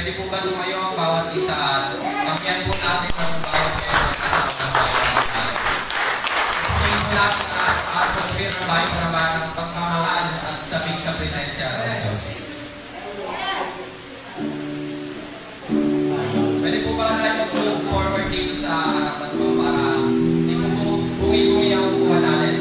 Pwede po ba lumayo ang bawat isa at kampiyan po natin ang bawat meron at ang bayan. Ituloy mo lahat ang atmosphere ng bayan ng pagmamahal at sabik sa presensya ng Diyos. Pwede po ba tayo mag-move forward dito sa harapan ko para hindi po bungi-bungi ang buha natin.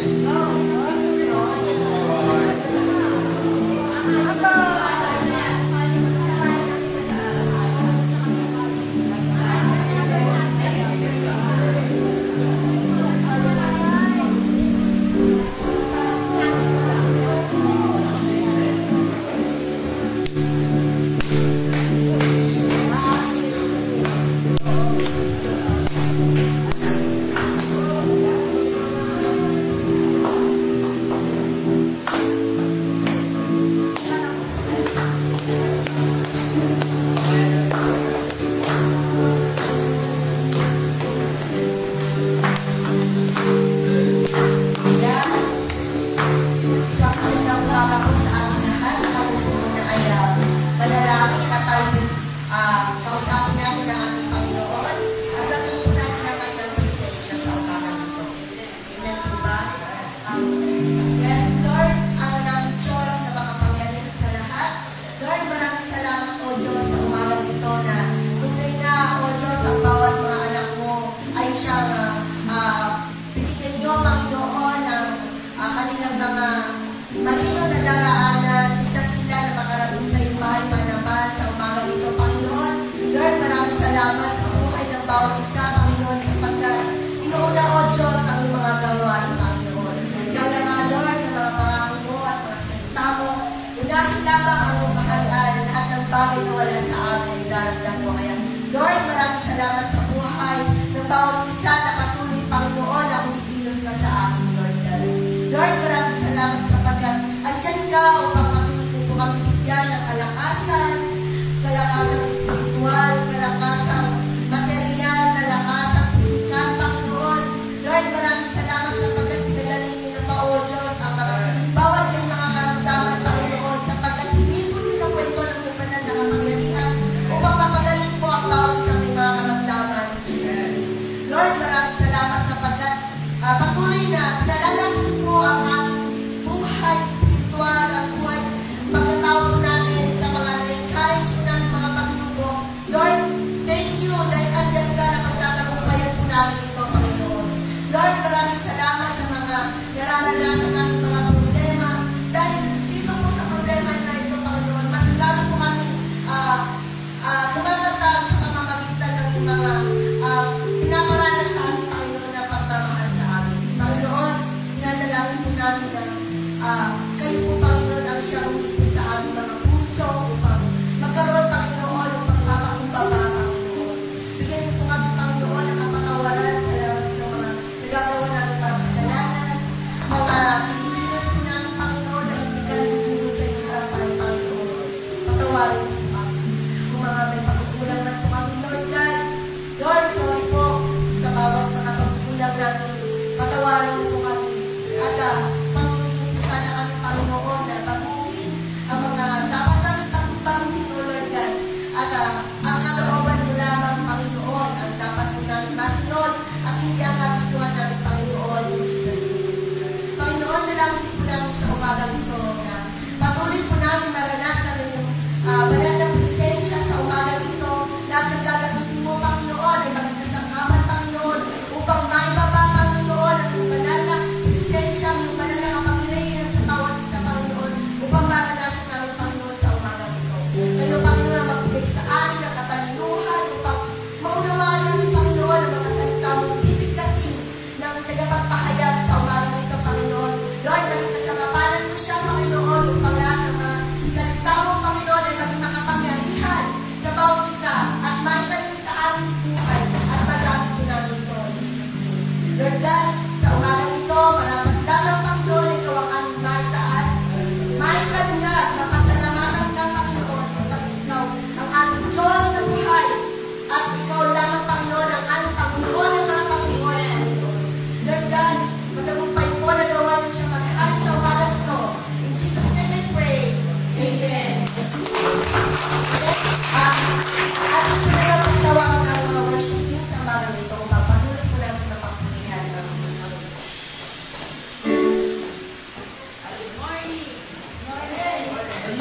Lord, maraming salamat sapagkat andyan ka upang patuloy po kami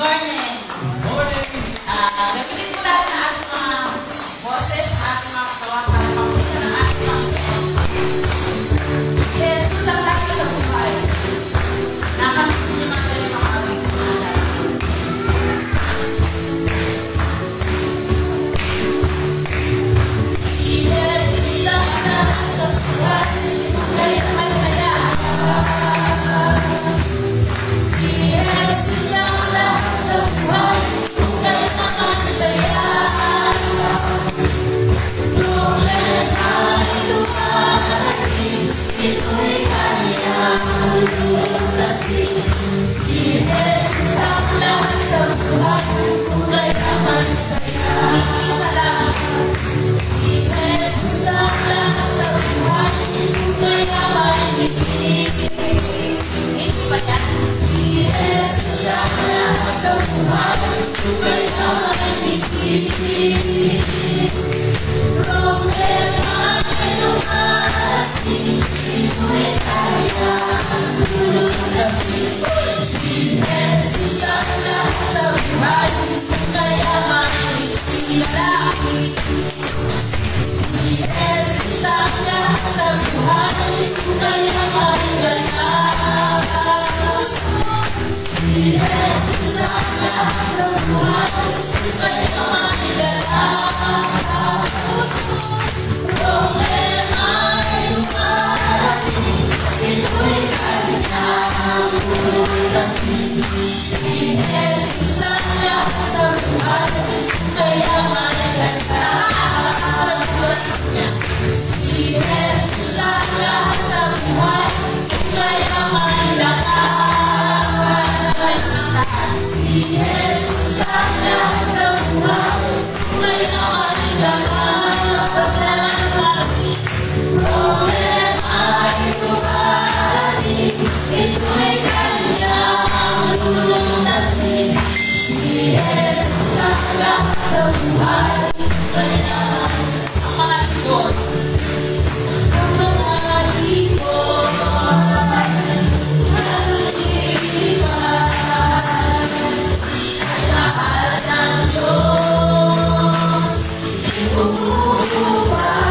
morning. Good morning. Gamitin po natin ang ating mga boses, ating mga katawan para mapunta ng ating mga Jesus ang lahat sa buhay. Nakamitin niyo man kayo sa aming buhay. Si Jesus ang lahat sa buhay. Kaya naman saya. Si Jesus ang lahat sa buhay. Kaya naman saya. Problema ay dumarating. Ito'y kanyang lulutasin. Si Jesus ang lahat sa buhay. Kaya naman saya. Isa lang. Si Jesus ang lahat sa buhay. Kaya naman hindi ba yan? Si Jesus ang lahat sa buhay. Kaya naman hindi problema ay dumarating. Ito'y kanyang lulutasin. Si Jesus ang lahat sa buhay. Kaya naman hindi si Jesus ang lahat sa buhay. Kaya malalas. Si Jesus ang lahat sa buhay. Kaya malalas. Problema ay dumarating. Ito'y kanyang lulutasin. Si Jesus ang lahat sa buhay. Kaya malalas. Si Jesus ang lahat sa buhay. Kaya malakas. Si Jesus ang lahat sa buhay. Kaya malakas. Problema ay dumarating. Ito'y kanyang lulutasin. Si Jesus ang lahat sa buhay. Kaya ang mga libot. Ang mga libot. Nalilipan. Ay mahal ng Diyos. Ibubukas.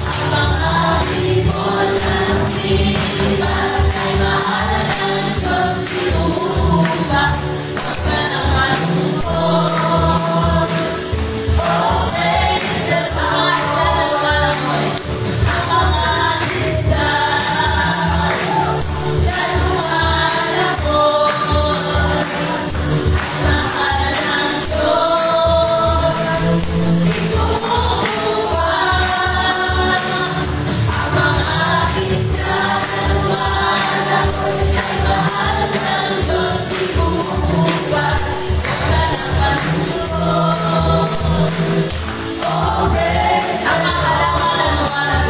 Ang mga libot ng liban. Ay mahal ng Diyos. Ibubukas. Huwag ka nang malungkot. Oh, praise the Lord. Ang mga listan. Daluhan ako. Ay mahal ng Diyos. Ibubukas. Ang mga listan. Daluhan ako. Ay mahal ng Diyos. Ibubukas. Huwag ka nang malungkot. Oh, praise ang mga halaman.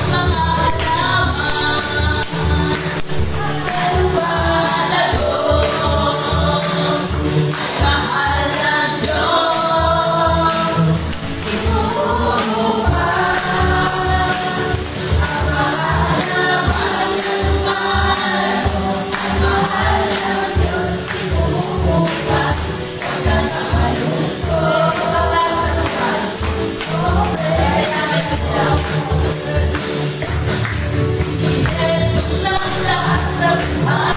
Ang mga halaman. Daluhan ako. Ay mahal ng Diyos. Ibubukas. Ang mga halaman. Daluhan ako. Ay mahal ng Diyos. Ibubukas. Huwag ka nang malungkot. Si Jesus ang lahat sa buhay.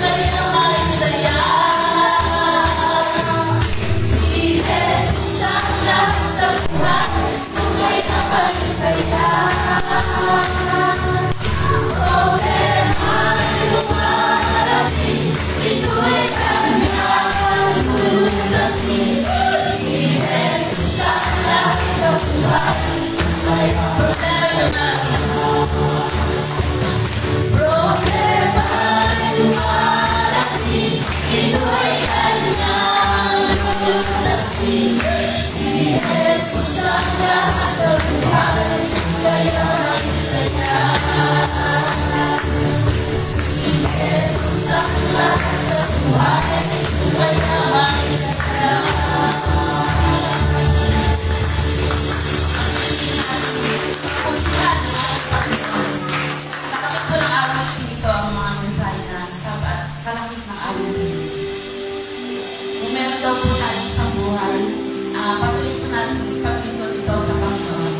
Kaya may saya. Si Jesus ang lahat sa buhay. Kaya may saya. Problema ay dumarating. Ito'y kanyang lulutasin. Si Jesus ang lahat sa buhay. Kaya problema ay dumarating. Ito'y kanyang lulutasin. Si Jesus ang lahat sa buhay. Kaya may saya. Si Jesus ang lahat sa buhay. Kaya may saya. Nakapagpapalawag dito ang mga mensahe na kalakit ng aming Kung meron daw po tayo isang buhay, patuloy po natin ipaglingkod ito sa Panginoon.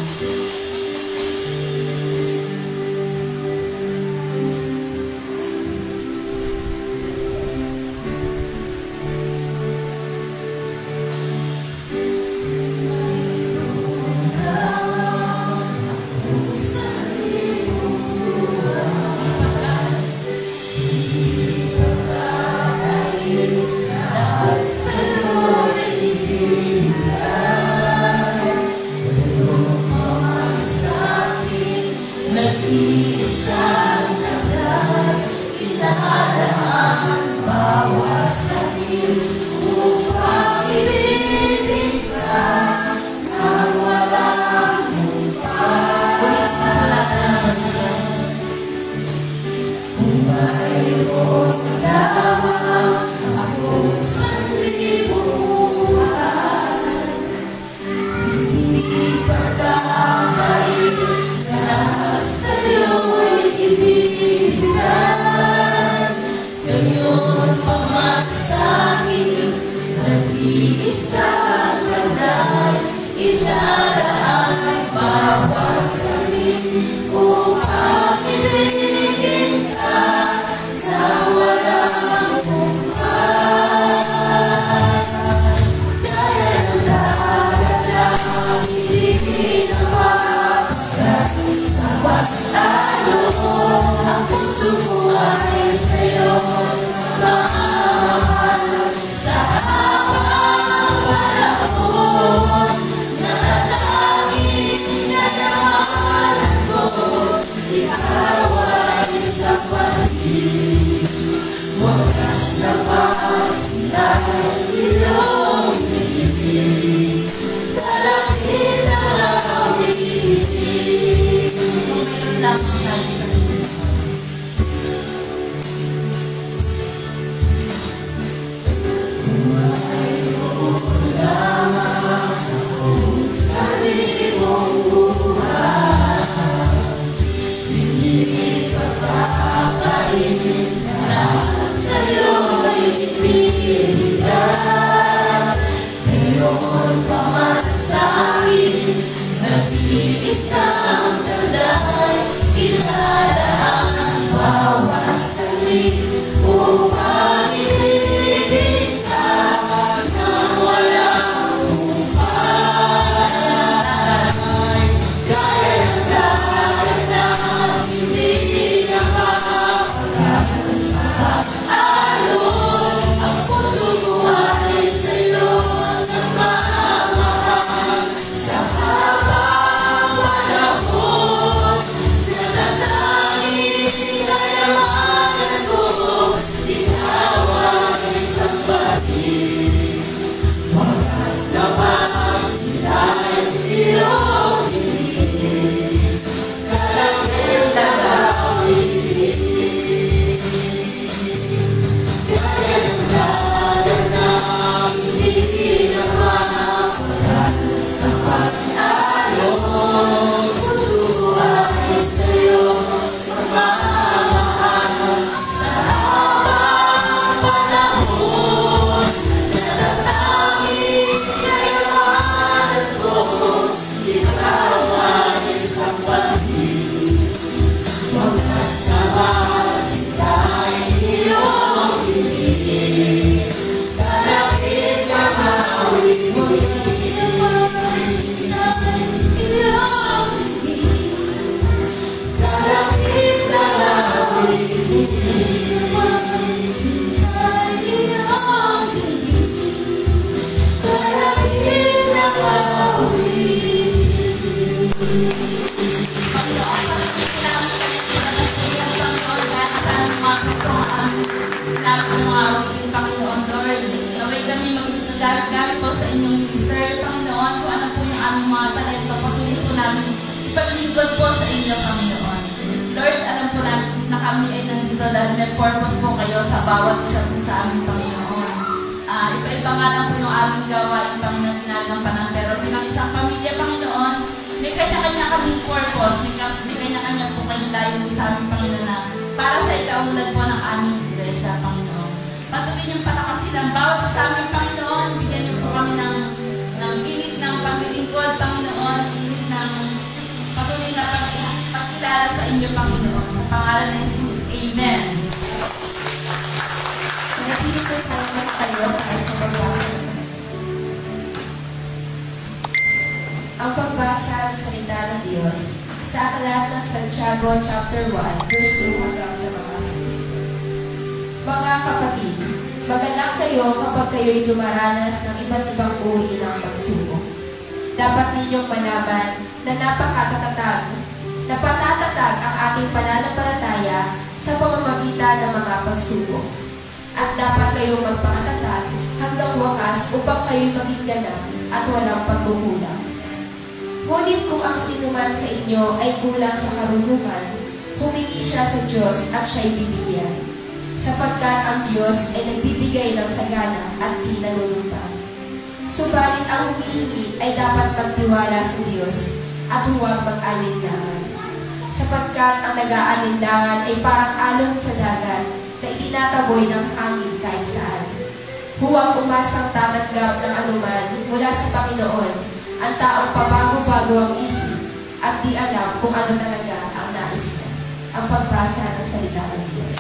Gamit po sa inyong minister, Panginoon, kung ano po yung aming mga talento, patuloy po namin ipaglingkod po sa inyo, Panginoon. Lord, alam po namin na kami ay nandito dahil may purpose po kayo sa bawat isa po sa aming Panginoon. Iba-iba nga lang po yung aming gawain, Panginoon, ginagampanan. Pero bilang isang pamilya, Panginoon, may kanya-kanya kaming purpose, may kanya-kanya po kayong layunin sa aming Panginoon na para sa ikaunlad po ng aming iglesia, Panginoon. Patuloy niyo ng bawat isa sa aming Panginoon. Bigyan niyo po kami ng init ng paglilingkod, Panginoon, init ng patuloy na pagkilala sa inyo, Panginoon. Sa pangalan ng Jesus. Amen. Nanatili po tayo para sa pagbasa ng ang pagbasa ng salita ng Diyos sa aklat ng Santiago chapter 1 verse 2 hanggang sa mga susunod. Mga kapatid, magalak kayo kapag kayo'y dumaranas ng iba't ibang uri ng pagsubok. Dapat ninyong malaman na napatatatag ang ating pananampalataya sa pamamagitan ng mga pagsubok. At dapat kayong magpakatatag hanggang wakas upang kayo'y maging ganap at walang pagkukulang. Ngunit kung ang sinuman sa inyo ay kulang sa karunungan, humingi siya sa Diyos at siya'y bibigyan. Sapagkat ang Diyos ay nagbibigay ng sagana at di nalulumpa. Subalit ang humihingi ay dapat magtiwala sa Diyos at huwag mag-alinlangan. Sapagkat ang nag-aalinlangan ay parang alon sa dagat na itinataboy ng hangin kahit saan. Huwag umasang tatanggap ng anuman mula sa Panginoon ang taong pabago-bago ang isip at di alam kung ano talaga ang nais niya. Ang pagbasa ng salita ng Diyos.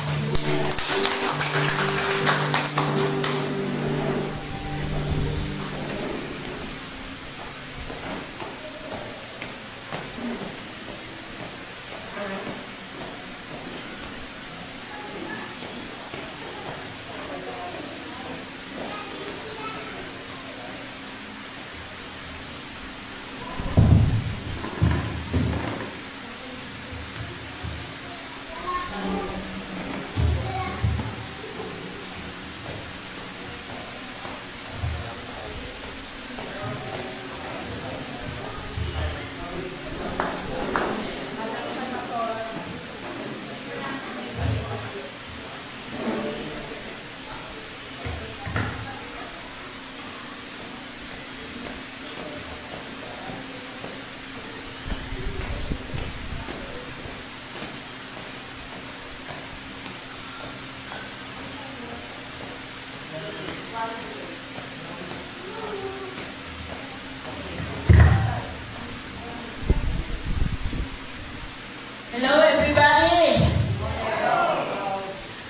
Hello, everybody.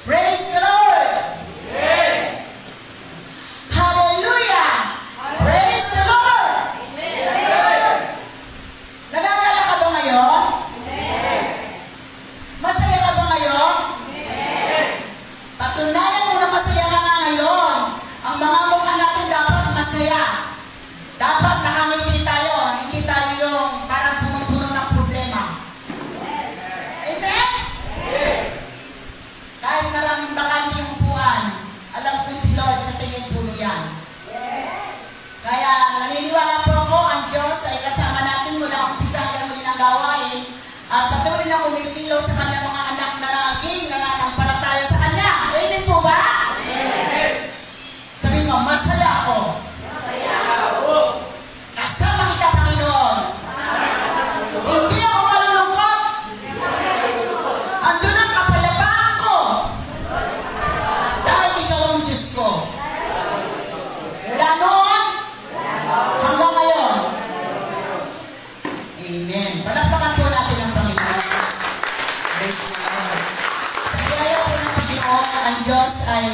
Praise the Lord. Hallelujah. Praise the Lord. Nagagala ka ba ngayon? Masaya ka ba ngayon? Patunayan mo na masaya ka nga ngayon. Ang mga mukha natin dapat masaya. Dapat nakangiti tayo. Hindi tayo yung parang punong-puno ng problema. Amen? Kahit maraming bakante yung upuan, alam ko si Lord sa tingin puno yan. Kaya naniniwala po ako, ang Diyos ay kasama natin mula umpisa hanggang muli ng gawain at patuloy na kumitilo sa kanyang mga anak na naging nananampalataya sa Kanya. Amen po ba? Sabihin mo, masaya ako. Kasama kita, Panginoon. Hindi ako malulungkot. Andun ang kapayapaan ko. Dahil ikaw ang Diyos ko. Mula noon hanggang ngayon. Amen. Palakpakan po natin ang Panginoon. Praise the Lord. Sa biyaya po ng Panginoon, ang Diyos ay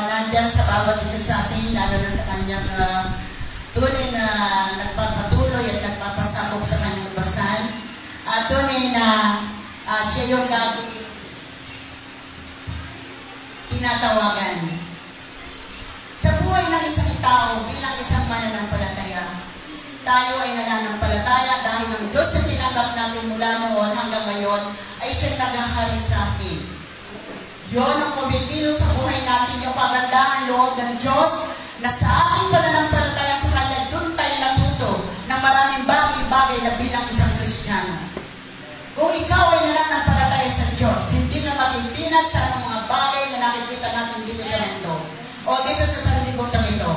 nandyan sa bawat isa sa atin, lalo na sa kanyang tunay na nagpapatuloy at nagpapasakop sa kanyang basan. At tunay na siya yung lagi tinatawagan. Sa buhay ng isang tao bilang isang mananampalataya, tayo ay nananampalataya dahil ang Diyos na tinanggap natin mula noon hanggang ngayon ay siyang naghahari sa atin. Yun ang kumitilo sa buhay natin, yung kagandahan loob ng Diyos na sa ating pananampalataya sa Kanya, doon tayo natuto ng maraming bagay-bagay na bilang isang Kristiyano. Kung ikaw ay nananampalataya sa Diyos, hindi ka matitinag sa anong mga bagay na nakikita natin dito sa mundo o dito sa sanlibutan ito.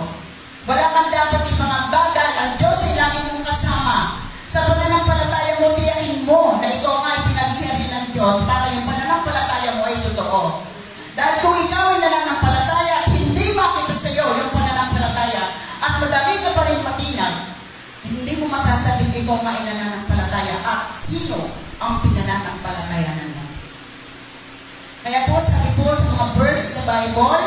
Wala kang dapat ipangambagay, ang Diyos ay lagi mong kasama. Sa pananampalataya mo, tiyakin mo na ikaw nga ay pinaghihari ng Diyos para yung pananampalataya mo ay totoo. Dahil kung ikaw ay nananampalataya at hindi makita sa iyo ikaw nga ay nananampalataya at sino ang pinananampalatayanan mo. Kaya po, sabi po sa mga verse na Bible,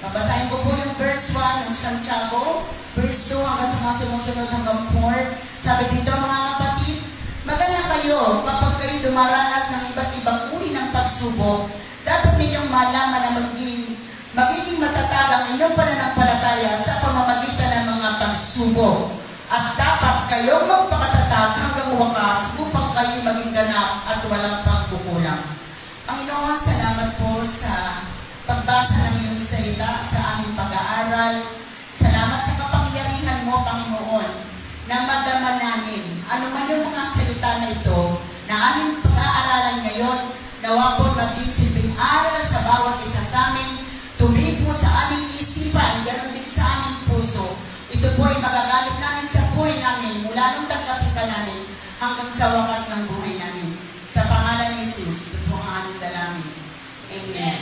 babasahin ko po yung verse 1 ng Santiago, verse 2 hanggang sa mga sumusunod hanggang 4. Sabi dito, mga kapatid, maganda kayo kapag kayo dumaranas ng iba't ibang uri ng pagsubok. Dapat ninyong malaman na magiging matatag ang inyong pananampalataya sa pamamagitan ng mga pagsubok. At dapat kayong magpakatatag hanggang wakas upang kayo maging ganap at walang pagkukulang. Panginoon, salamat po sa pagbasa ng iyong salita sa aming pag-aaral. Salamat sa kapangyarihan mo, Panginoon, na madama namin ano man yung mga salita na ito na aming pag-aaralan ngayon, nawa po maging silbing aral sa bawat isa sa amin, tumipo sa aming isipan, ganoon din sa aming puso. Ito po ay magagamit namin sa buhay namin mula nung tanggapin ka namin hanggang sa wakas ng buhay namin. Sa pangalan ni Jesus, ito po ang aming dalangin. Amen.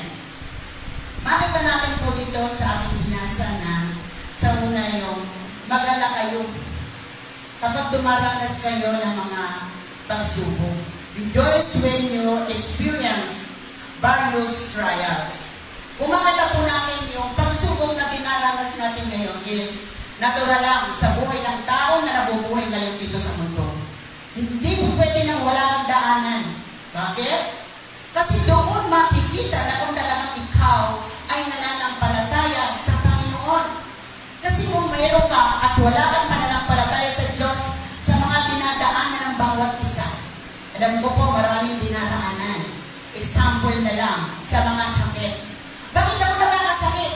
Makita natin po dito sa ating binasa na sa una yung magala kayo kapag dumaranas kayo ng mga pagsubok. Rejoice when you experience various trials. Kung makita po natin yung pagsubok na dinaranas natin ngayon is natural lang sa buhay ng tao na nabubuhay ngayon dito sa mundo. Hindi po pwede nang wala ng daanan. Bakit? Kasi doon makikita na kung talagang ikaw ay nananampalataya sa Panginoon. Kasi kung mayroon ka at wala kang pananampalataya sa Diyos sa mga dinadaanan ng bawat isa, alam ko po maraming dinadaanan. Example na lang sa mga sakit. Bakit ako nakakasakit?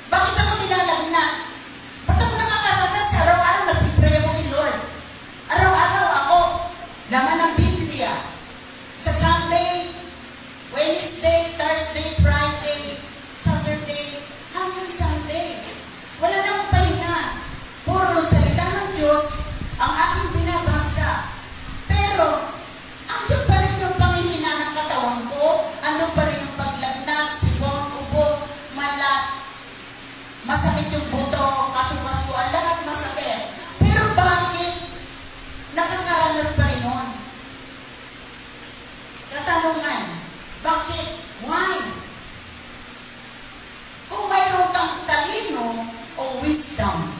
Bakit ako nilalagnan? Ba't ako nakakaranas? Araw-araw nagpipray ako kay Lord. Araw-araw ako laman ng Biblia. Sa Sunday, Wednesday, Thursday, Friday, Saturday, hanggang Sunday. Wala namang pahinga. Puro salita ng Diyos ang aking binabasa. Pero, andun pa rin yung panghihina ng katawan ko, andun pa rin yung paglagnat, sipon, ubo, malat, masakit yung buto, kasu-kasuan, lahat masakit. Pero bakit nakakaranas pa rin nun? Katanungan, bakit? Why? Kung mayroon kang talino o wisdom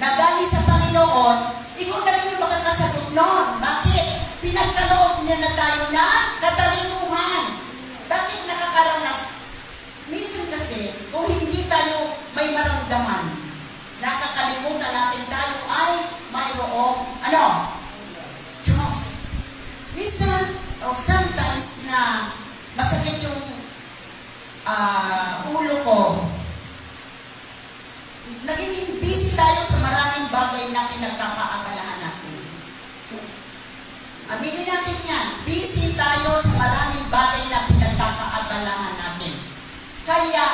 na galing sa Panginoon, ikaw na rin yung makakasagot nun. Bakit? Pinagkaloob niya na tayo na katalinuhan. Bakit nakakaranas? Minsan kasi, kung hindi tayo may maramdaman, nakakalimutan natin tayo ay mayroong, Diyos. Minsan, o sometimes na masakit yung ulo ko, nagiging busy tayo sa maraming bagay na pinagkakaabalahan natin. Aminin natin yan. Busy tayo sa maraming bagay na pinagkakaabalahan natin. Kaya,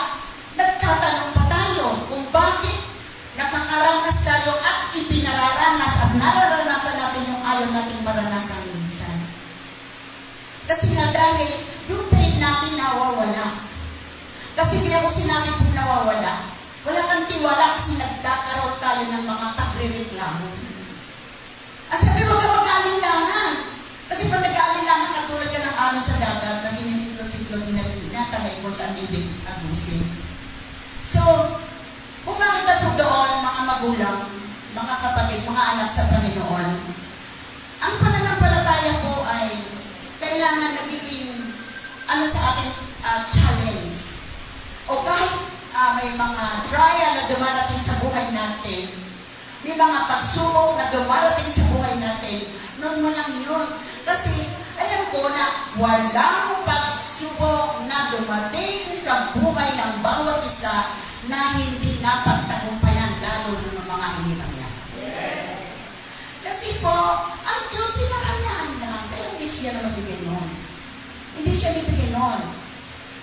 nagtatanong pa tayo kung bakit nakakaranas tayo at ipinararanas at nararanasan natin yung ayaw nating maranasan minsan. Kasi nga dahil yung pain natin nawawala. Kasi kaya ko sinabi po nawawala, wala kang tiwala kasi nagkakaroon tayo ng mga pagre-reklamo. At sabi, huwag ka mag-aalinlangan. Kasi pag nag-aalinlangan, katulad yan ng alon sa dagat na sinisiklot-siklot tinatagay ko sa ibig abusin. So, kung makita po doon, mga magulang, mga kapatid, mga anak sa Panginoon, ang pananampalataya po ay kailangan nagiging sa ating challenge. O kahit may mga trial na dumarating sa buhay natin, may mga pagsubok na dumarating sa buhay natin, normal lang yun. Kasi alam ko na walang pagsubok na dumating sa buhay ng bawat isa na hindi napagtagumpayan, lalo ng mga hinirang niya. Kasi po, ang Diyos sinakayaan lang, pero hindi siya na magbigay nun. Hindi siya bibigay nun.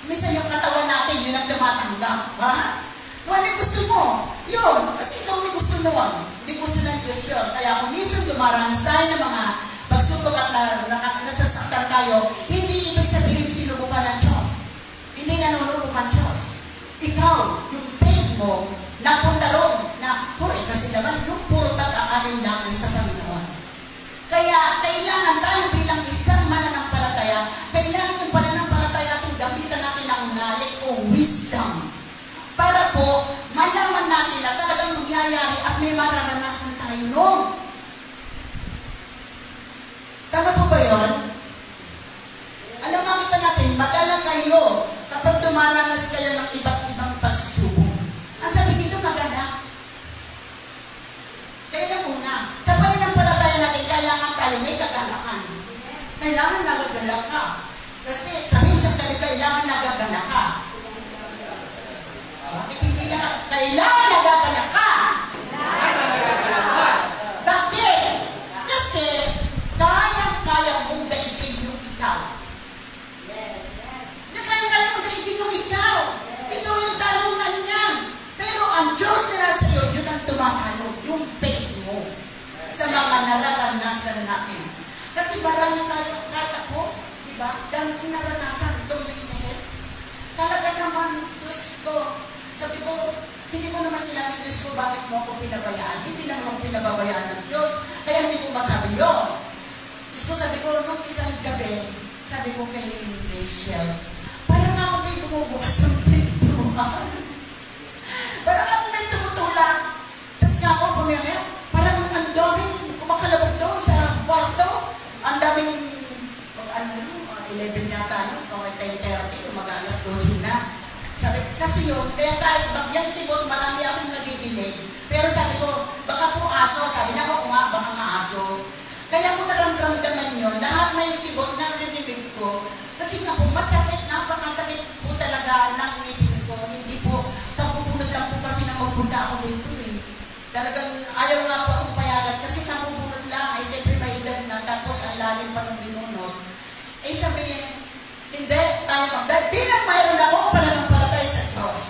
Minsan yung katawan natin, yun ang tumatanggap. Kung ano gusto mo, yun. Kasi ikaw may gusto naman. Hindi gusto ng Diyos yun. Kaya kung minsan dumaranas tayo ng mga pagsubok at nasasaktan tayo, hindi ibig sabihin sinubukan ng Diyos. Hindi nanunubok ang Diyos. Ikaw, yung pain mo, napunta ron na, kasi naman yung puro pag-aalinlangan sa Panginoon. po, malaman natin na talagang magyayari at may mararanasan tayo noon. Tama po ba yun? Ano makita natin? Magalang kayo kapag dumaranas kayo ng iba't ibang pagsubok. Ang sabi dito, magalang. Kaya na muna. Sa pananampalataya natin, kailangan tayo may kagalakan. Kailangan nagagalak ka. Kasi sabi mo sa tabi, kailangan nagagalak ka. Bakit hindi lahat? Kailangan nagagalak ka. Bakit? Kasi kaya mong daigin yung ikaw. Kaya mong daigin yung ikaw. Ikaw yung talungan niyan. Pero ang Diyos nila sa iyo, yun ang tumakalog. Yung faith mo sa mga nararanasan natin. Kasi marami tayong katako, di ba? Dami kong naranasan itong weekend. Talaga naman, Diyos ko. Sabi ko, hindi ko naman sinabi, Diyos ko, bakit mo ako pinabayaan? Hindi naman ako pinababayaan ng Diyos. Kaya hindi ko masabi yun. Diyos ko, sabi ko, nung isang gabi, sabi ko kay Rachel, parang ako may bumubukas ng pintuan. Parang ako may tumutulak. Tapos nga ako pumiyamaya, parang ang daming kumakalabog doon sa kwarto. Ang daming, 11 yata, no? 10:30, mag-alas 12 na. Sabi, kasi yun, kaya kahit bagyang tibot, marami akong nadidinig. Pero sabi ko, baka po aso. Sabi niya, ako nga, baka nga aso. Kaya ko naramdaman yun, lahat na yung tibot na narinig ko. Kasi nga po, masakit, napakasakit po talaga ng ngipin ko. Hindi po, kapupulot lang po kasi na magpunta ako dito eh. Talagang ayaw nga po akong payagan kasi kapupulot lang. Ay, siyempre may edad na, tapos ang lalim pa ng binunod. Eh, sabi, hindi, tayo ka. Bilang mayroon ako, pananampalataya sa Diyos.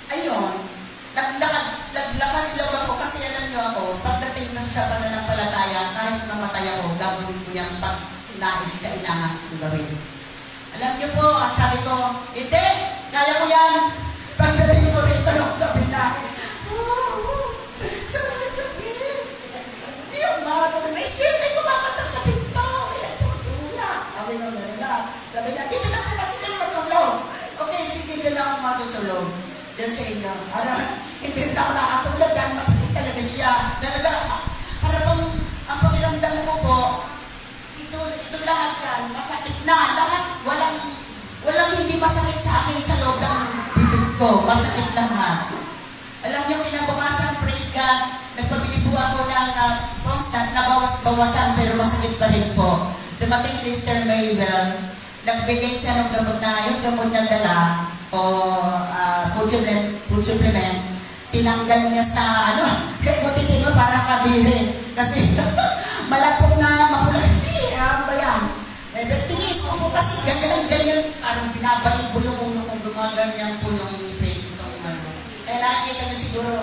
Ayun, naglakas loob ako kasi alam niyo ako, pagdating ng sa pananampalataya, kahit namatay ako, gagawin ko yung pag-nais kailangan kong gawin. Alam niyo po, ang sabi ko, hindi, kaya ko yan. Pagdating ko rito ng gabi na, sabi niya, gabi, yung mga tulad na, may kumakatak sa pinto, may nagtutulak. Sabi niya, dito na po kasi kayo matulog. Okay, sige, dyan ako matutulog. Diyan sa inyo. Hindi na ako nakatulog dahil masakit talaga siya. Talaga, para pang ang pakiramdam ko po, ito lahat yan, masakit na. Lahat, walang hindi masakit sa akin sa loob ng bibig ko. Masakit lang ha. Alam niyo, kinabukasan, praise God, nagpabili po ako ng constant na bawas-bawasan pero masakit pa rin po. Dumating si Sister Maybell, nagbigay siya ng gamot na, yung gamot na dala, o food supplement, tinanggal niya sa, kaya butitin mo parang kadiri. Kasi malapok na mapula, hindi, ba yan? Tinis ko po kasi ganyan, parang binabalik po yung ulo kung gumaganyan po yung ipin. Kaya nakikita niyo siguro,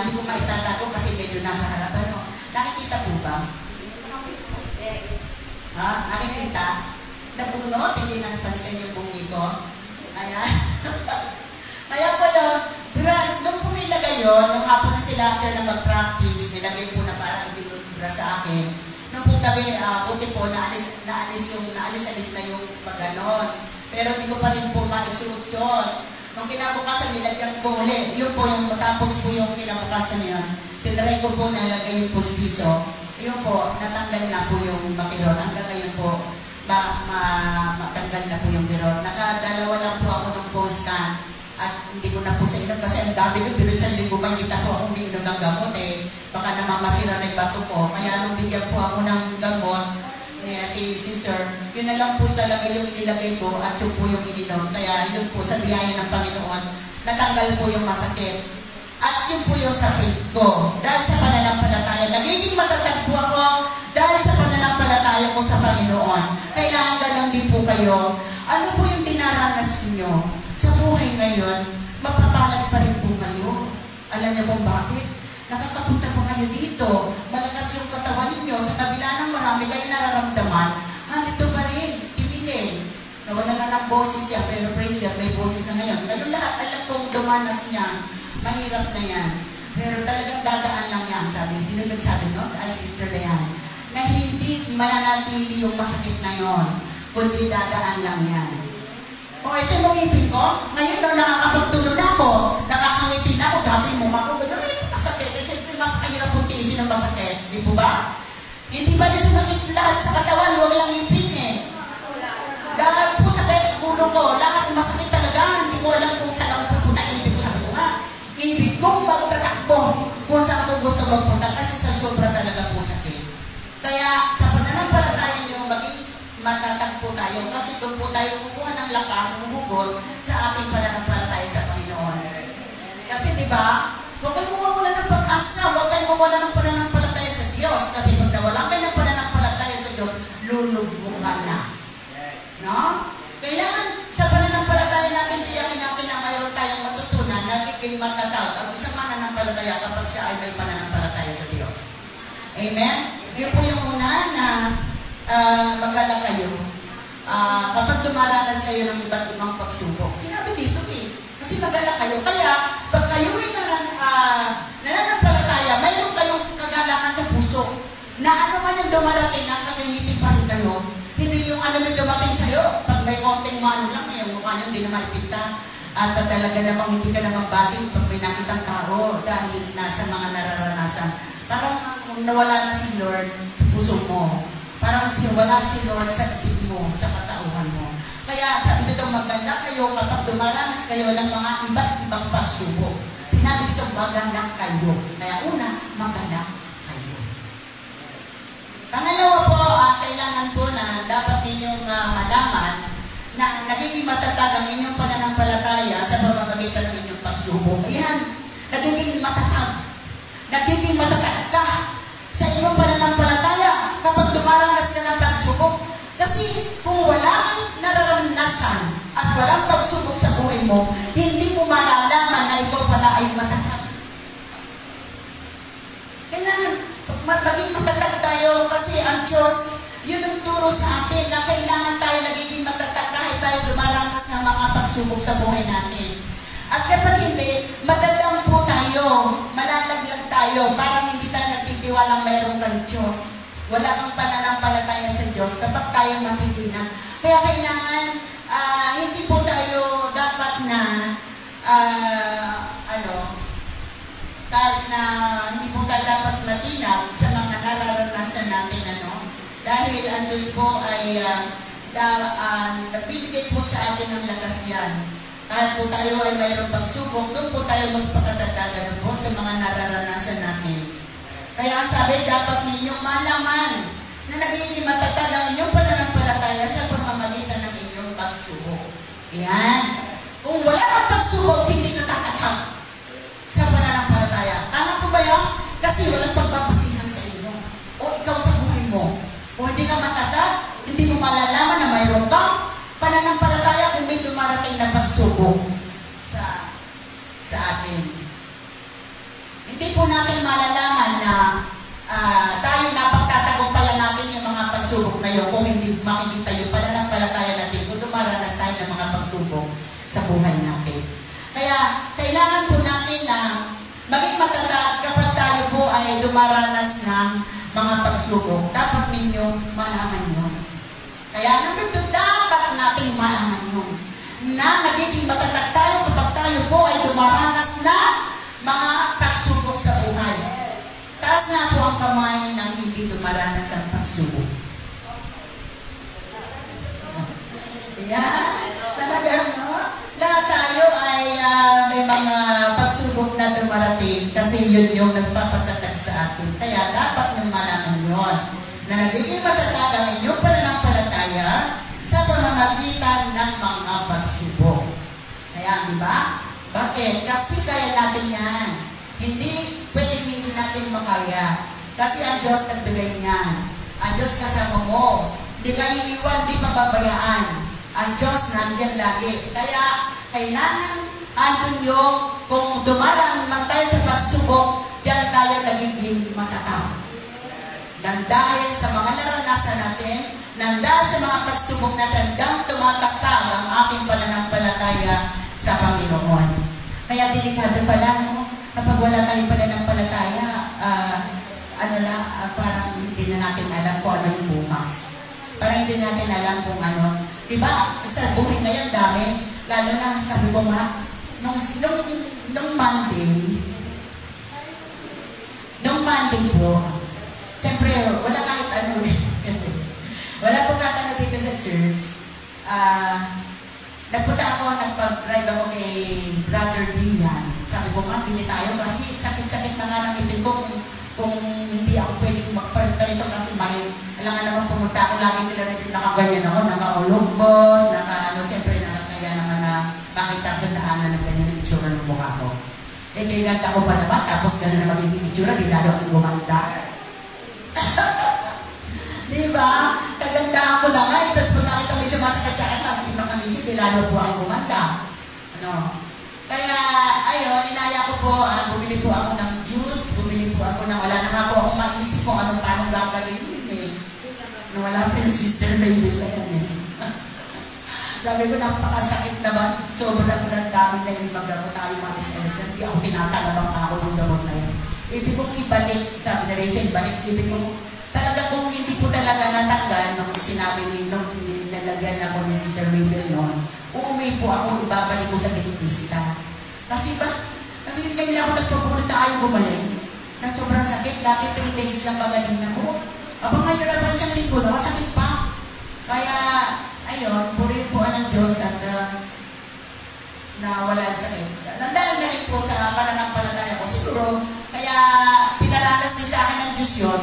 hindi ko maitatago kasi medyo nasa harapan. Nakikita po ba? Nakikita? Nabunot, hindi napansin yung bungi ko. Ayan. Kaya po yun, nung pumilagay yun, nung hapon na sila after na mag-practice, nilagay po na parang ibinubra sa akin. Nung pong gabi, buti po, naalis na yung pag-ganon. Pero hindi ko pa rin po maisuot yun. Nung kinabukasan, nilagyan ko ulit. Yun po, yung matapos po yung kinabukasan yun. Tinry ko po nalagay yung postizo. Yun po, natanggal na po yung makiron. Hanggang ngayon po, matanggal na po yung giron. Nakadalawa lang po ako ng post-can at hindi ko na po sa inom kasi ang dami ko, pero isang linggo pa kita po akong umiinom ng gamot baka naman masira na yung bato ko. Kaya nung bigyan po ako ng gamot ni ating sister, yun na lang po talaga yung inilagay ko at yun po yung ininom. Kaya yun po sa biyaya ng Panginoon, natanggal po yung masakit. At yun po yung sakit ko. Dahil sa pananampalataya, nagiging matatag po ako dahil sa pananampalataya ko sa Panginoon. Kailangan ganun din po kayo. Ano po yung dinaranas niyo sa buhay ngayon? Mapapalad pa rin po kayo. Alam niyo kung bakit? Nakakapunta po kayo dito. Malakas yung katawan ninyo. Sa kabila ng marami kayo nararamdaman, dito pa rin, timilin. Nawala na ng boses niya, pero praise God, may boses na ngayon. Kayo lahat, alam kong dumanas niya. Mahirap na yan. Pero talagang dadaan lang yan. Sabi, sino nagsabi, no? Sister Dayan, na hindi mananatili yung masakit na yon, kundi dadaan lang yan. O, ito yung ngipin ko. Ngayon daw nakakapagtulo na. lahat sa katawan, huwag lang ipin eh. Lahat po sakit sa ulo ko, lahat masakit talaga. Hindi ko alam kung saan ako pupunta. Ibig ko, sabi ko nga, ibig kong magtatakbo kung saan ko gusto magpunta kasi sa sobra talaga po sakit. Kaya sa pananampalataya niyo, maging matatagpo tayo kasi doon po tayo kukuha ng lakas, humugot sa ating pananampalataya sa Panginoon. Kasi di ba, huwag kayong mawawala ng pag-asa, huwag kayong mawawala ng pananampalataya sa Diyos kasi pag nawala kayo ng pananampalataya sa Diyos, lulubungan na. No? Kailangan sa pananampalataya natin, tiyakin natin na mayroon tayong matutunan, nagiging matatag ang isang mananampalataya kapag siya ay may pananampalataya sa Diyos. Amen? Yun po yung una na mag-alala kayo kapag dumaranas kayo ng iba't ibang pagsubok. Sinabi dito eh, kasi mag-alala kayo. Kaya, pag kayo ay nananampalataya, mayroon kayong kagalakan sa puso na ano man yung dumarating, nakakangiti pa rin kayo. Hindi yung ano yung dumating sa'yo, pag may konting mano lang, yung mukha nyo hindi na maipinta. At talaga namang hindi ka naman bati pag may nakitang tao dahil nasa mga nararanasan. Parang nawala na si Lord sa puso mo. Parang wala si Lord sa isip mo, sa katauhan mo. Kaya sabi dito, maganda kayo kapag dumaranas kayo ng mga iba't ibang pagsubok. Sinabi dito, maganda kayo. Kaya una, maganda kayo. Pangalawa po, kailangan po na dapat ninyong malaman na nagiging matatag ang inyong pananampalataya sa pamamagitan ng inyong pagsubok. Ayan, nagiging matatag. Nagiging matatag ka sa inyong pananampalataya kapag dumaranas ka ng pagsubok. Kasi kung wala kang nararanasan at walang pagsubok sa buhay mo, hindi mo malalaman na ikaw pala ay matatag. Kailangan maging matatag tayo kasi ang Diyos, yun ang turo sa atin na kailangan tayo nagiging matatag kahit tayo dumaranas ng mga pagsubok sa buhay natin. At kapag hindi, madadam po tayo, malalaglag tayo, parang hindi tayo nagtitiwalang mayroon kang Diyos. Wala kang pananampalataya sa Diyos kapag tayo matitinag. Kaya kailangan, hindi po tayo dapat na, kahit na hindi po tayo dapat matinag sa mga nararanasan natin, dahil ang Diyos po ay nagbibigay po sa atin ng lakas yan. Kahit po tayo ay mayroong pagsubok, doon po tayo magpakatatagan po sa mga nararanasan natin. Kaya ang sabi, dapat ninyong malaman na nagiging matatag ang inyong pananampalataya sa pamamagitan ng inyong pagsubok. Yan. Kung wala kang pagsubok, hindi ka tatatag sa pananampalataya. Tama po ba yun? Kasi walang pagpapasihan sa inyo. O ikaw sa buhay mo. Kung hindi ka matatag, hindi mo malalaman na mayroon kang pananampalataya kung may dumarating na pagsubok sa atin. Hindi po natin malalaman na tayo napagtatagumpayan natin yung mga pagsubok na yun kung hindi makikita yung pananampalataya natin kung dumaranas tayo ng mga pagsubok sa buhay natin. Kaya kailangan po natin na maging matatag kapag tayo po ay dumaranas ng mga pagsubok. Dapat ninyong malaman yun. Kaya number 2, dapat nating malaman yun. Na nagiging matatag tayo kapag tayo po ay dumaranas na mga pagsubok sa buhay. Taas na po ang kamay ng hindi dumaranas ang pagsubok. Yan. Talaga, no? Lahat tayo ay may mga pagsubok na dumarating kasi yun yung nagpapatatag sa atin. Kaya dapat nang malaman yun na nagiging matatag ang inyong pananampalataya sa pamamagitan ng mga pagsubok. Kaya, di ba? Bakit? Kasi kaya natin yan. Hindi pwedeng hindi natin makaya. Kasi ang Diyos nagbigay niyan. Ang Diyos kasama mo. Hindi ka iiwan, di pababayaan. Ang Diyos nandiyan lagi. Kaya kailangan andun yung kung dumaraan man tayo sa pagsubok, diyan tayo nagiging matatag. Nang dahil sa mga naranasan natin, nang dahil sa mga pagsubok natin, dang tumatatag ang ating pananampalataya sa Panginoon. Kaya delikado pala, no? Kapag wala tayong pananampalataya, parang hindi na natin alam kung ano yung bukas. Parang hindi natin alam kung ano. Diba, sa buhay ngayon dami, lalo na, sabi ko nga, nung Monday po, siyempre, wala kahit ano hindi yan. Sabi ko nga, hindi tayo kasi sakit-sakit na nga ng ipin ko kung hindi ako pwedeng magparita nito kasi alangan naman pumunta ako, lagi nila rin nakaganyan ako, nakaulugbot, siyempre nakakaya naman na makita sa daanan ng ganyan yung itsura ng mukha ko. Eh, kaya ganda ko pa naman, tapos gano'n na magiging itsura, di lalo akong gumanda. Diba? Kagandahan ko na nga, tapos pag nakita mo yung sumasakit-sakit lang, hindi nakanisip, di lalo po ako gumanda. Kaya, ayun, inaya ko po, bumili po ako ng juice, bumili po ako ng, wala na nga po akong maisip kung anong paano gagawin eh. Wala pa yung sister Mabel na yan eh. Sabi ko, napakasakit na ba? Sobrang dami na yung maggamot tayo mga SLS na hindi ako tinatalabang ako ng gamot na yun. Ibig kong ibalik, sabi na Rachel, ibalik, ibig kong, talaga kung hindi ko talaga natanggal nung sinabi nung nilagyan ako ni Sister Mabel noon, uuwi po ako, ibabalik ko sa dentista. Kasi ba, ngayon ako nagpapunod na ayaw gumaling, na sobrang sakit, dati 3 days lang magaling na ko. Abang ngayon na ba isang linggo na, masakit pa. Kaya, ayun, purihin po ang Diyos at na wala sakit. Nandahal na rin po sa pananampalataya ko. Siguro, kaya pinaranas din sa akin ng Diyos yun,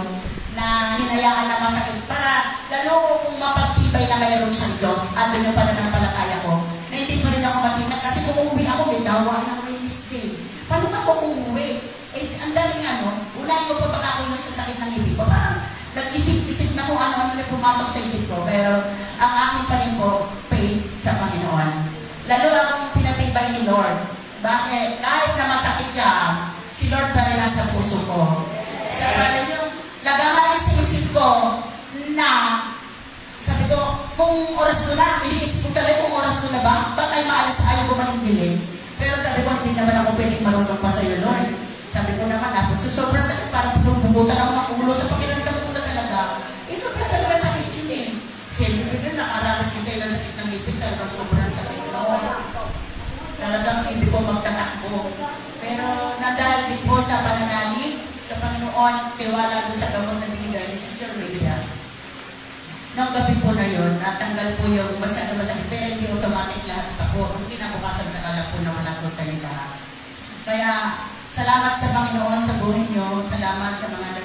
na hinayaan na masakit para lalo kung mapagtibay na mayroon siyang Diyos at doon yung pananampalataya ko na hindi pa rin ako matinag kasi kung uuwi ako may dawa ng Wednesday. Paano ka kung uuwi? Eh, ang daming unahin ko pa baka ako yung sa sakit ng ibig ko. Parang nag-isip-isip na kung ano-ano na pumasok sa isip ko. Pero ang akin pa rin po, faith sa Panginoon. Lalo akong pinatibay ni Lord. Bakit? Kahit na masakit siya, si Lord pa rin nasa puso ko. Sa parang yung lagahan sa isip ko na sabi ko, kung oras ko na, iniisip ko talaga kung oras ko na ba? Ba't ay maalis ayaw gumaling-giling? Pero sabi ko, hindi naman ako pwedeng marunong pa sa'yo, Lord. Sabi ko naman, sobrang sakit, parang pinububutan ako ng ulo sa pakiramdam ko na talaga. Eh, sobrang talaga sakit yun eh. Siyempre yun, nakaranas din kayo ng sakit ng ipin, talagang sobrang sakit, Lord. Talagang hindi ko magtatakbo. Pero dahil din po sa pananalig, sa Panginoon, tiwala doon sa gamot na binigay ni Sister Lydia. Noong gabi po na yun, natanggal po yung masyado masakit, pero hindi automatic lahat pa po. Kung kinabukasan sa kala po na wala po tayo lahat. Kaya, salamat sa Panginoon sa buhay nyo, salamat sa mga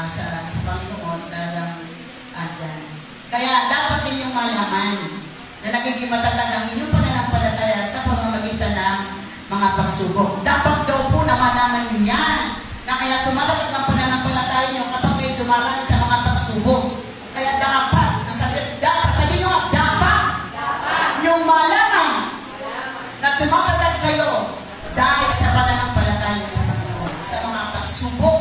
sa Panginoon, talagang andyan. Kaya, dapat din yung malaman na nagiging matatag ang inyong pananampalataya sa pamamagitan ng mga pagsubok. Dapat daw po na malaman nyo yan, na kaya tumatatag ang pananampalataya nyo kapag kayo dumaranas sa mga pagsubok. Kaya dapat, sabi nyo nga, dapat yung malaman na tumatatag kayo dahil sa pananampalataya sa Panginoon, sa mga pagsubok.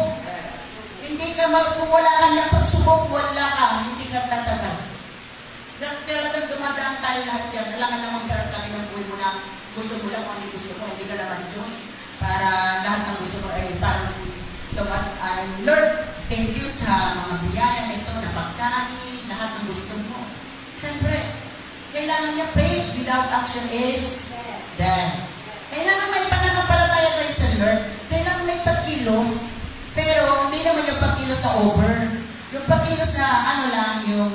Hindi ka, kung wala ka ng pagsubok, wala ka, hindi ka tatatag. Talagang dumadaan tayo lahat yan. Alangan namang sarap kami ng buhay mo na gusto mo lang o hindi gusto mo, hindi ka naman Diyos. Para lahat ng gusto mo ay parang si Lord, thank you sa mga biyaya na ito, na pagkain, lahat ng gusto mo. Siyempre, kailangan niya faith without action is death. Kailangan may pananampalataya tayo sa Lord. Kailangan may pagkilos. Pero hindi naman yung pagkilos na over. Yung pagkilos na yung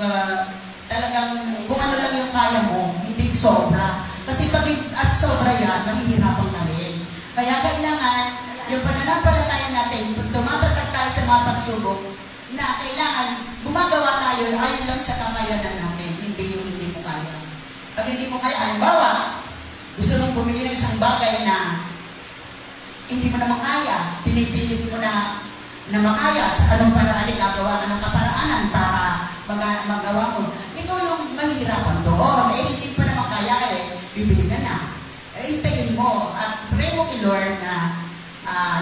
talagang kung ano lang yung kaya mo, hindi sobra. Kasi pag at sobra yan, mahihirapan na rin. Kaya kailangan yung pananampalataya natin, pag tumatatag tayo sa mga pagsubok, na kailangan gumagawa tayo ayon lang sa kakayanan natin, hindi yung hindi mo kaya. Pag hindi mo kaya, halimbawa, gusto mong bumili ng isang bagay na hindi mo naman kaya, pinipilit mo na makaya sa anong paraan, gagawa ka ng kaparaanan para magawa mo. Ito yung mahihirapan doon. Eh, hindi pa naman kaya bibili ka na. Hintayin mo at pray mo kay Lord na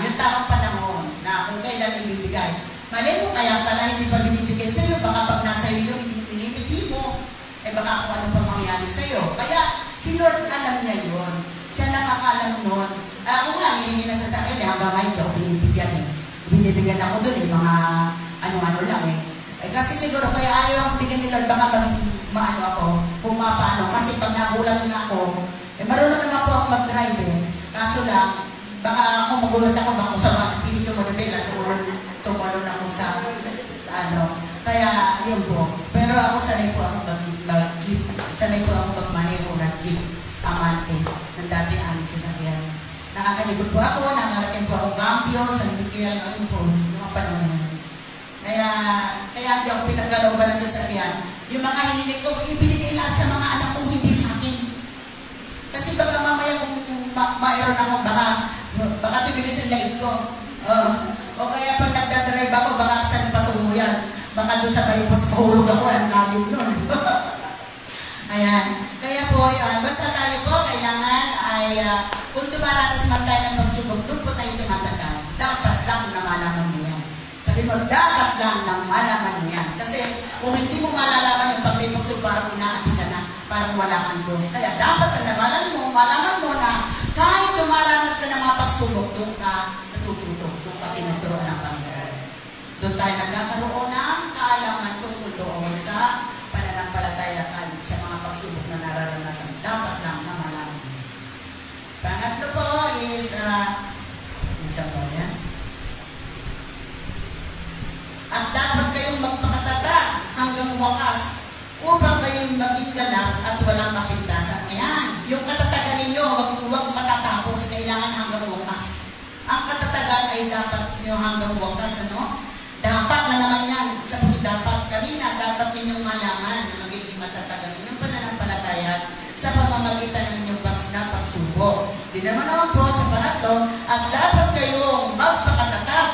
yung tamang panahon na kung kailan ibibigay. Malay mo kaya pala hindi pa binibigay sa'yo, baka pag nasa iyo yung hindi pinipili mo, baka kung ano pa mangyari sa'yo. Kaya si Lord alam niya yun. Siya nakakalam nun. Ako nga, hihingi na sa akin, hanggang ngayon daw binibigyan binibigyan ako doon mga ano-ano lang kasi siguro kaya ayaw ang bigyan ni Lord, baka maging maano ako, kung mapaano. Kasi pag nagulat nga ako, marunong naman po ako mag-drive kaso lang, baka kung magulat ako, baka sa mga pilit yung monobela, tumalon ako sa kaya yun po. Pero ako sanay po ako mag-jeep, sanay po ako mag-maneho ng jeep, amante, ng dating aming sasakyan. nakakalikot po ako, nakarating po ako Gambio, San Miguel, ano po, mga panahon. Kaya hindi ako pinagkalooban ng sasakyan. Yung mga hinilig ko, ibinigay lahat sa mga anak kong hindi sa akin. Kasi baka mamaya kung mayroon ako, baka tumilis yung laid ko. O kaya pag nagdadrive ako, baka saan patungo yan. Baka doon sa bypass, mahulog ako, ang lagim nun. Ayan. Kaya po, basta tayo po, kailangan ay, kung dumaranas man tayo ng pagsubok, doon po tayo tumatatang. Dapat lang na malaman mo yan. Sabi mo, dapat lang na malaman mo yan. Kasi kung hindi mo malalaman yung pag may pagsubok, parang inaapi ka na, parang wala kang Diyos. Kaya dapat na malaman mo na kahit dumaranas ka ng mga pagsubok, doon ka natututo, doon ka tinuturoan ng Panginoon. Doon tayo nagkakaroon ng kaalaman tungkol doon sa pananampalataya kahit sa mga pagsubok na nararanasan. Dapat lang na malaman. Pangatlo po is, isang ba yan? At dapat kayong magpakatatag hanggang wakas upang kayong maging ganap at walang kapintasan. Ayan, yung katatagan ninyo, huwag matatapos, kailangan hanggang wakas. Ang katatagan ay dapat nyo hanggang wakas, ano? Dapat na naman yan, sa dapat kanina, dapat ninyong malaman na magiging matatagan ninyong pananampalataya sa pamamagitan ng inyong pagsubok. Di naman po sa pangatlo, at dapat kayong magpakatatag,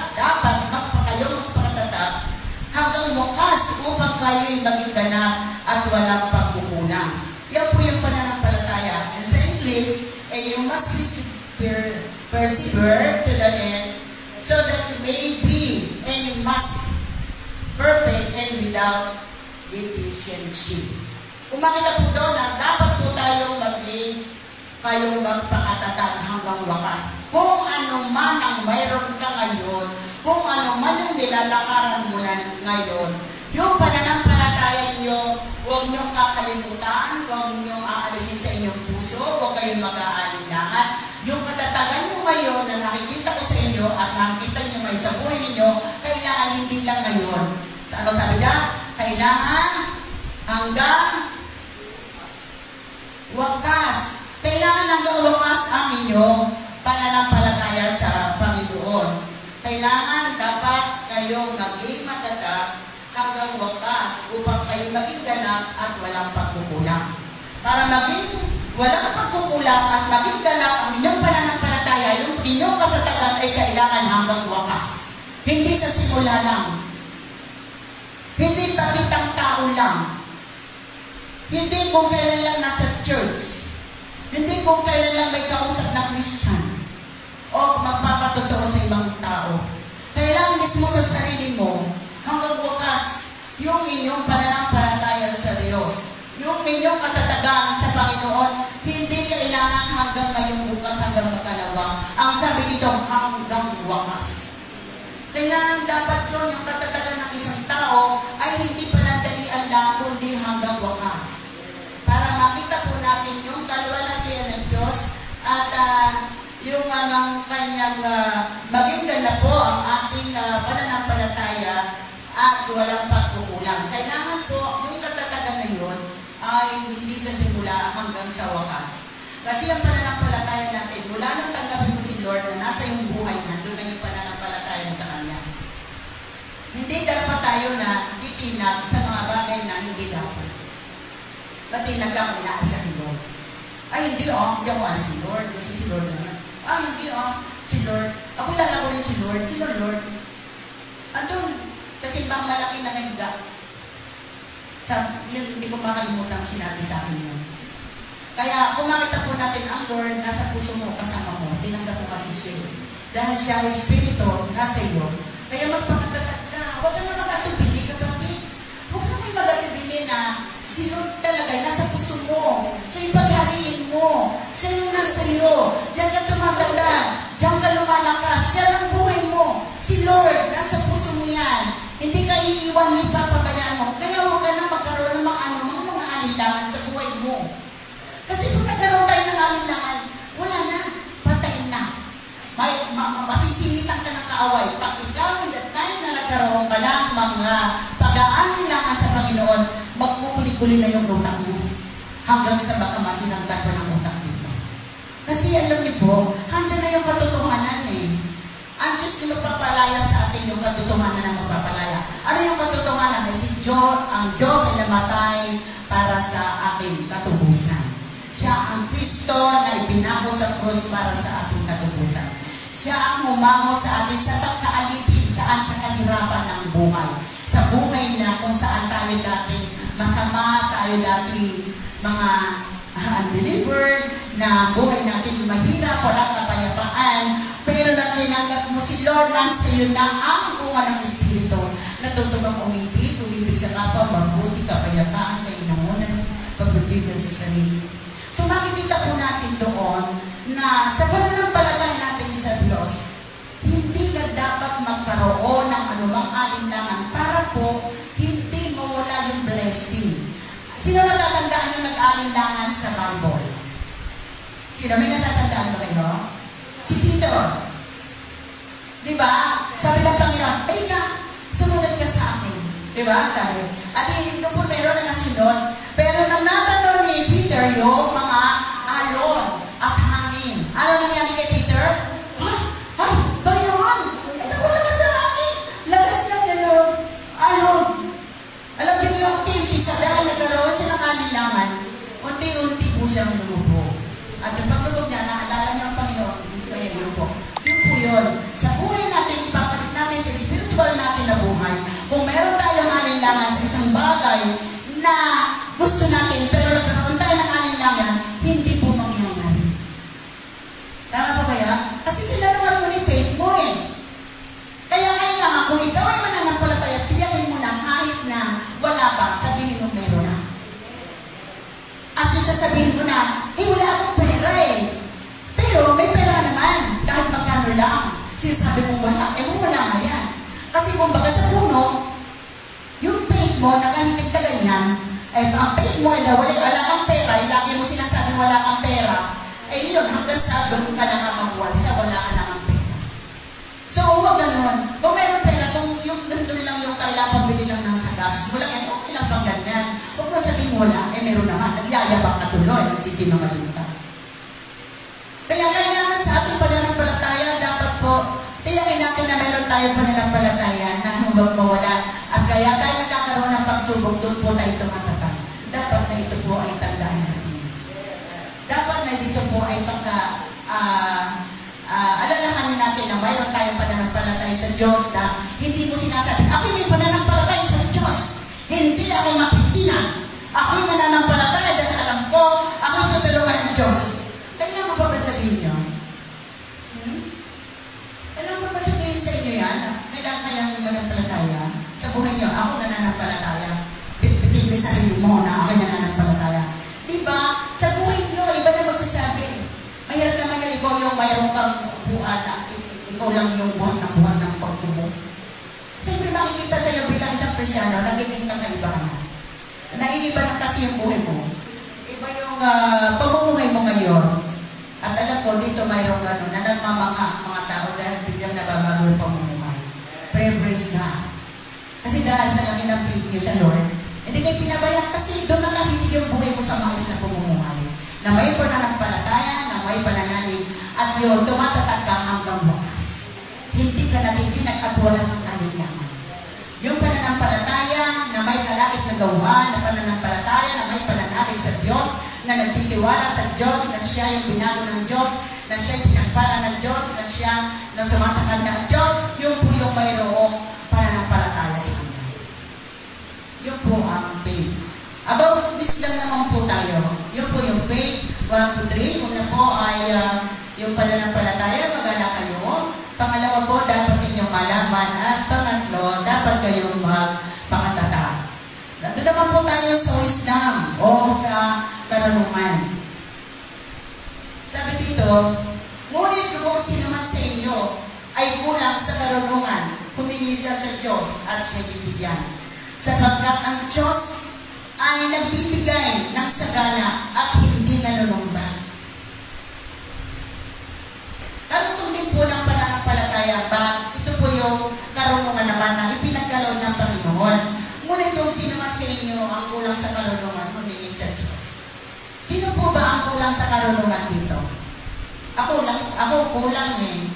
hanggang wakas upang kayo'y maging ganap at walang pagkukulang. Yan po yung pananampalataya. And sa English, you must persevere to the end so that you may be and you must perfect and without deficiency. Umakita po doon na dapat po tayong kayong magpakatatag hanggang wakas. Kung ano man ang mayroon ka ngayon, kung ano man yung nilalakaran mo na ngayon, yung pananampalataya nyo, huwag nyo kakalimutan, huwag nyo aalisin sa inyong puso, huwag kayong mag-aalinlangan. Yung katatagan nyo ngayon na nakikita ko sa inyo at nakikita nyo may sa buhay ninyo, kailangan hindi lang ngayon. Ano sabi niya? Kailangan hanggang wakas. Kailangan hanggang wakas ang inyong pananampalataya sa Panginoon. Kailangan dapat kayong maging matatag hanggang wakas upang kayo maging ganap at walang pagkukulang. Para maging walang pagkukulang at maging ganap ang inyong pananampalataya, yung inyong katatagan ay kailangan hanggang wakas. Hindi sa simula lang. Hindi pakitang tao lang. Hindi kung kailan lang nasa church. Hindi kung kailan lang may kausap na Christian o magpapatotoo sa ibang tao. Kailangan mismo sa sarili mo, hanggang wakas, yung inyong pananampalataya sa Diyos, yung inyong katatagan sa Panginoon, hindi kailangan hanggang ngayong bukas, hanggang magkalawang. Ang sabi dito, hanggang wakas. Kailangan dapat yun, yung katatagan ng isang tao, ay hindi panandalian lang, kundi hanggang wakas. Para makita po natin yung kalwalhatian ng Diyos at yung kanyang maging ganap po ang ating pananampalataya at walang pagkukulang. Kailangan po yung katatagan na yun ay hindi sa simula hanggang sa wakas. Kasi ang pananampalataya natin, mula nang tanggapin mo si Lord na nasa yung buhay na, doon na yung pananampalataya mo sa Kanya. Hindi dapat tayo na titinag sa mga bagay na hindi dapat. Ba't tinag ako inaasa ni Lord? Ay, hindi hindi ako alas si Lord. Kasi si Lord na yan. Hindi si Lord. Ako lalako rin si Lord. Sino Lord? Andun, sa simbang malaki na nahiga. Yun, hindi ko makalimutan sinabi sa akin yun. Kaya, kung makita po natin ang Lord, nasa puso mo, kasama mo, tinanggap mo kasi siya. Dahil siya ay Espiritu, nasa iyo. Kaya magpakatatag ka. Huwag ka na mag-atubili, kapatid. Huwag na kayo mag-atubili na si Lord talaga, nasa puso mo. Siya yung paghariin mo. Siya yung nasa iyo. Diyan ka tumatanda. Diyan ka lumalakas. Siya ang buhay mo. Si Lord, nasa puso mo yan. Hindi ka iiwan, hindi papabayaan mo. Kaya huwag ka na magkaroon ng mga alinlangan sa buhay mo. Kasi kung nagkaroon tayo ng alinlangan, wala na. Patay na. Masisimitan ka ng kaaway. Pag ikaw, in the time na nagkaroon ka ng mga pag-aalinlangan sa Panginoon, magpupuli-puli na yung utak mo hanggang sa baka masinanggan pa ng utak dito. Kasi alam niyo po, handa na yung kapulisan. Siya ang humango sa atin sa pagkaalipin saan sa kahirapan ng buhay. Sa buhay na kung saan tayo dati masama, tayo dati mga undelivered, na buhay natin mahirap, walang kapayapaan, pero nang tinanggap mo si Lord, nang sa iyo na ang bunga ng Espiritu, natutulong umibig sa kapwa, mabuti, kapayapaan, kainamunan, pagbibigay sa sarili. So makikita po natin doon na sa pananampalataya natin sa Diyos, hindi ka dapat magkaroon ng anumang alinlangan para po hindi mawala yung blessing. Sino natatandaan yung nag-alinlangan sa Bible? Sino? May natatandaan ba kayo? Si Peter. Diba? Sabi ng Panginoon, ay ka, sumunod ka sa akin. Diba? Sabi. At yung po meron na nasunod. Pero nang natanong ni Peter yung mga alon at hangin. Ano nangyari kay Peter? Ay, Panginoon! Ay, naku, lagas na hangin! Lagas na gano'n. Alon. Alam niyo yung unti-unti sa dahil nagkaroon siya ng alinlangan, unti-unti po siyang lumubo. At yung paglugob niya, naalala niya ang Panginoon, kaya yun po. Yun po yun. Sa buhay natin, ipapalit natin sa spiritual natin na buhay. Kung meron tayong alinlangan sa isang bagay na gusto natin, pero nagkaroon tayo ng alinlangan, hindi po mangyayari. Tama po ba yan? Kasi sinalawan mo ni faith mo eh. Kaya kailangan, kung ikaw ay mananampalataya, tiyakin mo na kahit na wala pa, sabihin mo meron na. At yung sasabihin mo na, wala akong pera eh. Pero may pera naman, kahit magkano lang. Sinasabi mo wala, wala nga yan. Kasi kung baga sa puno, yung faith mo, nakahintip na ganyan, ang faith mo na wala kang pera, lagi mo sinasabi wala kang pera, yun, hanggang sa doon ka na nga mabuwal, sa wala ka na kang pera. So, huwag ganun. Kung meron pera, kung yung gandun lang yung kailangan pambili lang ng sagas, wala yan, okay lang pang ganyan. Huwag mo sabihin wala, meron naman, nagyayabang ka tuloy, nagsisinungaling ka. Kaya kailangan sa ating pananampalataya, dapat po, tiyakin natin na meron tayong pananampalataya na huwag mawala. At kaya tayo nagkakaroon ng pagsubok, doon po tayo tumatatag. Dapat na ito po ay tandaan natin. Dapat na dito po ay alalahanin natin na mayroon tayong pananampalataya sa Diyos na hindi mo sinasabi, ako may pananampalataya sa Diyos. Hindi ako makitinan. Ako'y nananampalataya dahil alam ko, ako'y tutulungan ng Diyos. Kailan mo ba sabihin nyo? Kailan mo ba sabihin sa inyo yan? Kailangan mananampalataya sa buhay nyo. Ako nananampalataya. Bitin mo sarili mo na ako'y nananampalataya. Diba? Sa buhay nyo, iba na magsasabi. Mahirap naman yung ikaw yung mayroong kang buwan na ikaw lang yung buwan ng pagbubo. Siyempre makikita sa iyo bilang isang Kristyano, nagiging kakaibahan na. Naiiba na kasi yung buhay mo. Iba yung pamumuhay mo ngayon. At alam ko, dito mayroong na nagmamangha ang mga tao dahil biglang nababago yung pamumuhay. Praise God. Kasi dahil sa laki ng faith niyo sa Lord, hindi kayo pinabayaan kasi doon na nakinig yung buhay mo sa maayos na pamumuhay. Na may pananampalataya, na may pananalig, at yun, tumatatag ka hanggang wakas. Hindi ka natitinag at wala kang alinlangan. Yung pananampalataya na may kalakip na gawa, na pananampalataya na may pananalig sa Diyos, na nagtitiwala sa Diyos, na siya yung binago ng Diyos, na siya yung pinagpala ng Diyos, na siya na sumasakal ng Diyos, yun po yung mayroong pananampalataya sa Kanya. Yun po ang faith. About wisdom naman po tayo. Yun po yung faith. 1, 2, 3. Una po ay yung pananampalataya, magala kayo. Pangalawa po, dapat inyong malaman. At pangatlo, dapat kayong magpakatatag. Doon naman po tayo sa wisdom o sa karunungan. Sabi dito, ngunit kung sino man sa inyo ay kulang sa karunungan, humingi siya sa Diyos at siya bibigyan. Sapagkat ang Diyos ay nagbibigay ng sagana at hindi nanunumbang. Karunong din po ng pananampalataya ba? Ito po yung karunungan naman na ipinagkaloob ng Panginoon. Ngunit kung sino man sa inyo ang kulang sa karunungan, humingi sa Diyos. Sino po ba ang kulang sa karunungan dito? Ako kulang eh.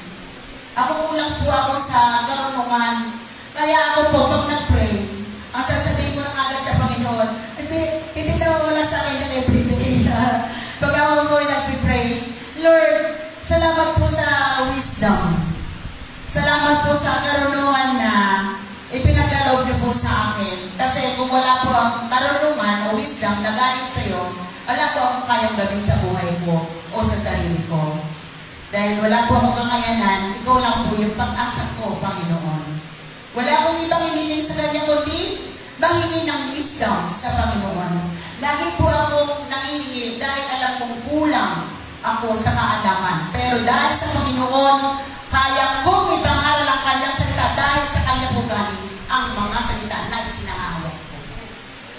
Ako kulang po ako sa karunungan. Kaya ako po, pag nag-pray, ang sasabihin ko na agad sa Panginoon, hindi nawawala sa akin yan everyday. Pag ako po nag-pray, Lord, salamat po sa sa karunungan na ipinagkaloob niyo po sa akin. Kasi kung wala po ang karunungan o wisdom na galing sa iyo, wala po akong kayang gawin sa buhay ko o sa sarili ko. Dahil wala po akong kakayanan, ikaw lang po yung pag-asa ko, Panginoon. Wala akong ibang hiniling sa kanya kundi mahingi ng wisdom sa Panginoon. Lagi po ako nangihingi dahil alam kong kulang ako sa kaalaman. Pero dahil sa Panginoon, kaya kong ipangaral ang kanyang salita dahil sa kanya po galing ang mga salita na ipinahawak ko.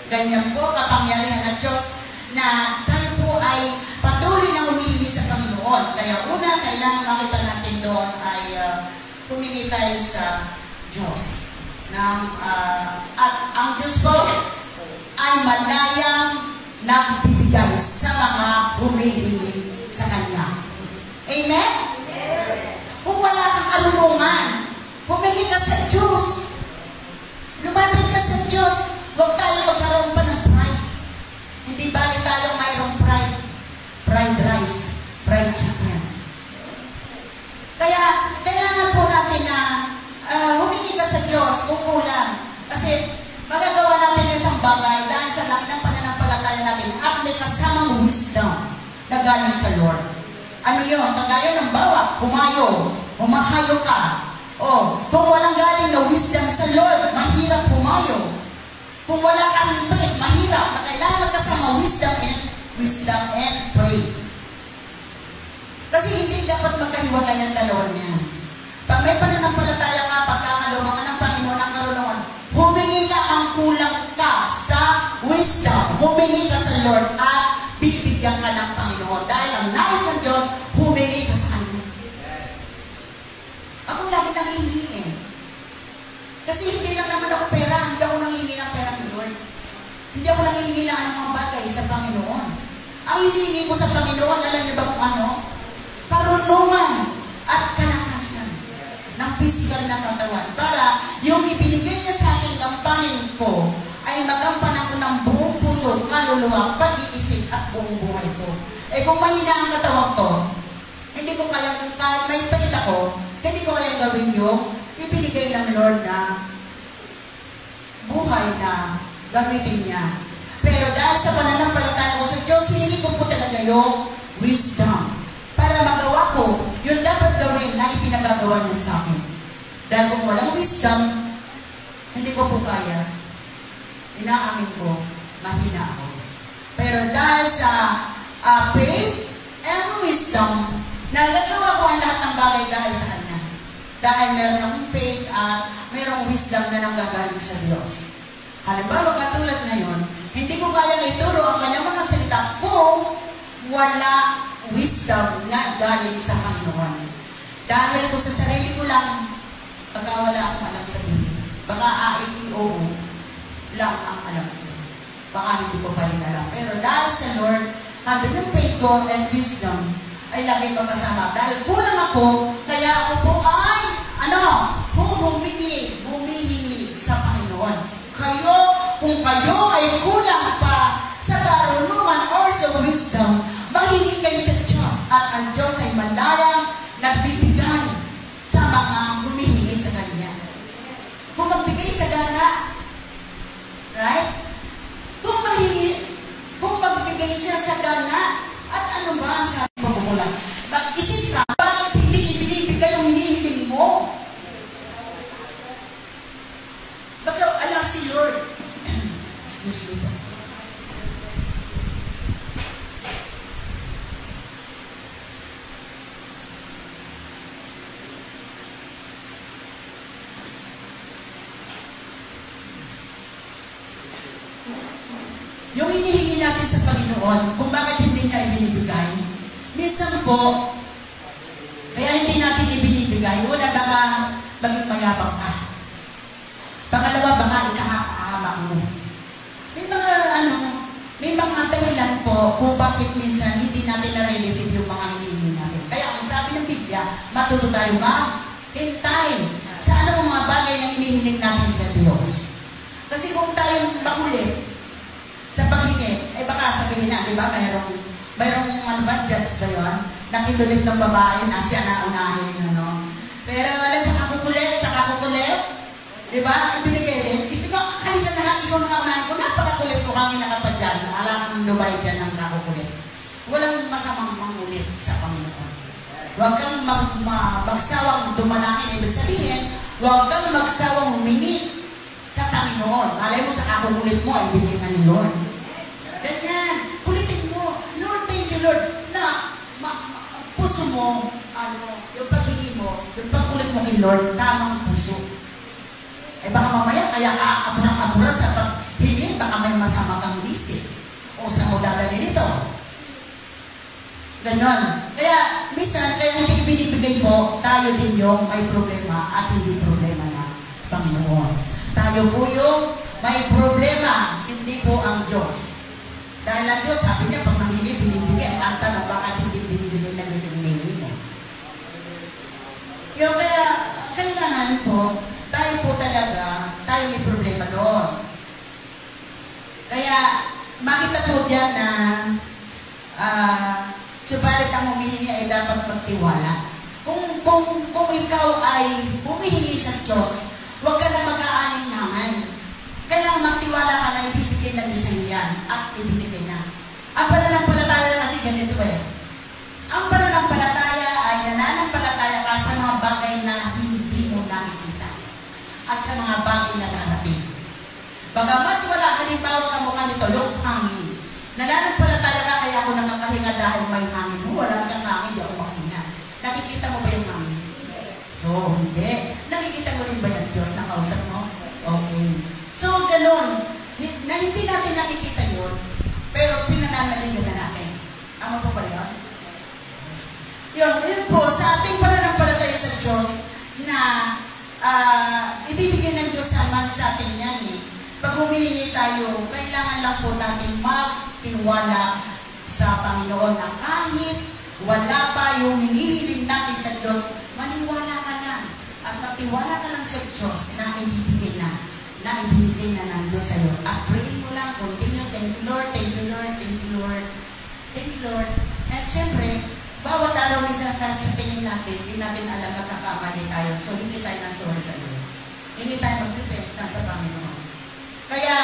Ganyan po kapangyarihan ng Diyos na tayo po ay patuloy na humihingi sa Panginoon. Kaya una, kailangan makita natin doon ay humingi tayo sa Diyos. At ang Diyos po ay malayang nagbibigay sa mga humihingi sa Kanya. Amen? Kung wala kang karunungan, humingi ka sa Diyos. Lumapit ka sa Diyos. Huwag tayo magkaroon pa ng pride. Hindi bali tayo mayroong pride. Fried rice, fried chicken. Kaya, kailangan po natin na humingi ka sa Diyos kung kulang. Kasi, magagawa natin isang bagay dahil sa laki ng pananampalataya natin at may kasamang wisdom na galing sa Lord. Ano yun? Kagaya ng bawa, humahayo ka. O, kung walang galing na wisdom sa Lord, mahirap humayo. Kung wala kang faith, mahirap. Na kailangan magkasama wisdom and faith. Kasi hindi dapat magkahiwalay ang dalawa niyan. Pag may pananampalataya ka, pagkakaluma ka ng Panginoon ang karunungan, humingi ka ang kulang ka sa wisdom. Humingi ka sa Lord at bibigyan ka ng Panginoon. Dahil ang nais ng Diyos, humingi ka sa Kanya. Ako lagi nangihingi eh. Kasi hindi lang naman ako pera. Hindi ako nangihingi ng pera ni Lord. Hindi ako nangihingi ng anumang bagay sa Panginoon. Ang hinihingi ko sa Panginoon, alam niyo ba kung ano? Karunungan at kalakasan ng physical na katawan. Para yung ibinigay niya sa akin gampanin ko, ay magampan ako ng buong puso, kaluluwa, pag-iisip at buong buhay ko. Eh kung mahina ang katawan ko, hindi ko kaya, kahit may faith ako, hindi ko kaya gawin yung ibinigay ng Lord na buhay na gamitin niya. Pero dahil sa pananampalataya ko sa Diyos, hiningi ko po talaga yung wisdom para magawa ko yung dapat gawin na ipinagagawa niya sa akin. Dahil kung walang wisdom, hindi ko po kaya. Inaamin ko, mahina ako. Pero dahil sa faith and wisdom, nagagawa ko ang lahat ng bagay dahil sa Kanya. Dahil meron akong faith at merong wisdom na nanggagaling sa Diyos. Halimbawa, katulad ngayon, hindi ko kaya ituro ang kanyang mga salita kung wala wisdom na galing sa Panginoon. Dahil kung sa sarili ko lang, baka wala akong alam sabihin. Baka oo lang ang alam ko. Baka hindi ko pa rin alam. Pero dahil sa Lord, handog yung faith ko and wisdom ay lagi ko kasama. Dahil kulang ako, kaya ako po ay, humihingi sa Panginoon. Kung kayo ay kulang pa sa karunungan or sa wisdom, mahingi kayo sa Diyos at ang Diyos ay malayang nagbibigay sa mga humihingi sa Kanya. Kung magbigay sa gana, right? Kung magbigay siya sa gana, at ano ba sa pagmumulan? Mag-isip ka, bakit hindi ibinibigay yung hinihiling mo? Baka ala si Lord. Excuse me. Yung hinihingi natin sa Panginoon, kung bakit hindi niya ibinibigay, minsan po, kaya hindi natin ibinibigay, una baka maging mayabang ka. Pangalawa, baka ikahamak mo. May mga dahilan po kung bakit minsan hindi natin na-receive yung mga hinihingi natin. Kaya ang sabi ng Biblia, matuto tayo hintay sa anong mga bagay na hinihiling natin sa Diyos. Kasi kung tayo makulit sa paghingi, baka sabihin na, di ba, mayroong judge ba yun? Nakidulit ng babae na siya na unahin, Pero alam, tsaka kukulit, tsaka Di ba? Ibinigay din. Ito ka, halika na lang, ikaw na nga unahin ko. Napakakulit ko kang inakapad dyan. Alam kang lubay dyan ang kakukulit. Walang masamang mangulit sa Panginoon. Huwag kang magsawang dumalangin. Ibig sabihin, huwag kang magsawang humingi sa Panginoon. Alay mo sa kakukulit mo, ay binigay na ni Lord. Ganyan. Kulitin mo. Lord, thank you, Lord. Na, puso mo, yung paghingi mo, yung pagkulit mo kay Lord, tamang puso. Eh baka mamaya, kaya ka apura sa paghingi, baka may masama kang isip. O saan mo dadalhin ito? Ganon. Kaya, minsan, kaya hindi ibinibigay ko, tayo din yung may problema at hindi problema na Panginoon. Tayo po yung may problema, hindi po ang Diyos. Dahil ang Diyos, sabi niya, pag nanghingi, binibigay. Ang tanong, bakit hindi binibigay na hinihingi mo? Yung kaya, kailangan po, tayo po talaga, tayo may problema doon. Kaya, makita po dyan na subalit ang humihingi ay dapat magtiwala. Kung ikaw ay humihingi sa Diyos, huwag ka na mag-aaning-nangan. Kailangan magtiwala ka na ibibigay na Diyos sa iyo yan at ibibigay na. Ang pananampalataya kasi ganito eh. Ang pananampalataya ay nananampalataya ka sa mga bagay na hindi mo nakikita at sa mga bagay na darating. Bagamat wala halimbawa kamukha nito, yung hangin. Nananampalataya ka kaya ako nakakahinga dahil may hangin mo. Wala kang hangin, di ako makahinga. Nakikita mo ba yung hangin? So, hindi. Nakikita mo rin ba yung Diyos na kausap mo? Okay. So, ganun. Na hindi natin nakikita yun, pero pinananalingan na natin. Tama po ba yun? Yun po, sa ating pananampalataya sa Diyos na ibibigay ng Diyos naman sa atin yan eh. Pag humihingi tayo, kailangan lang po natin magtiwala sa Panginoon na kahit wala pa yung hinihiling natin sa Diyos, maniwala ka na. At magtiwala ka lang sa Diyos na ibibigay na ng Diyos sa iyo. At pray mo lang, continue, thank you Lord, thank you Lord, thank you Lord, thank you Lord. At siyempre, bawat araw minsan sa tingin natin, hindi natin alam na kakamali tayo. So, hindi tayo na sorry sa Lord. Hindi tayo mag-repent na sa Panginoon. Kaya,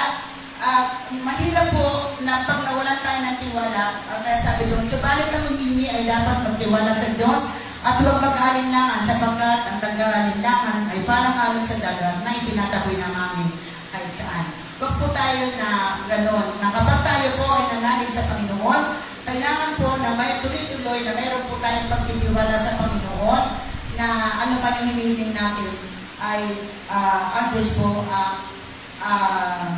mahirap po na pag nawalan tayo ng tiwala, kaya sabi doon, subalit ang humingi ay dapat magtiwala sa Diyos at huwag mag-alinlangan sapagkat ang nag-alinlangan ay parang alon sa dagat na itinataboy ng hangin kahit saan. Huwag po tayo na gano'n, na kapag tayo po ay nanalig sa Panginoon, kailangan po na may tuloy-tuloy na mayroon po tayong pagtitiwala sa Panginoon na ano man yung hinihiling natin ay ang Diyos po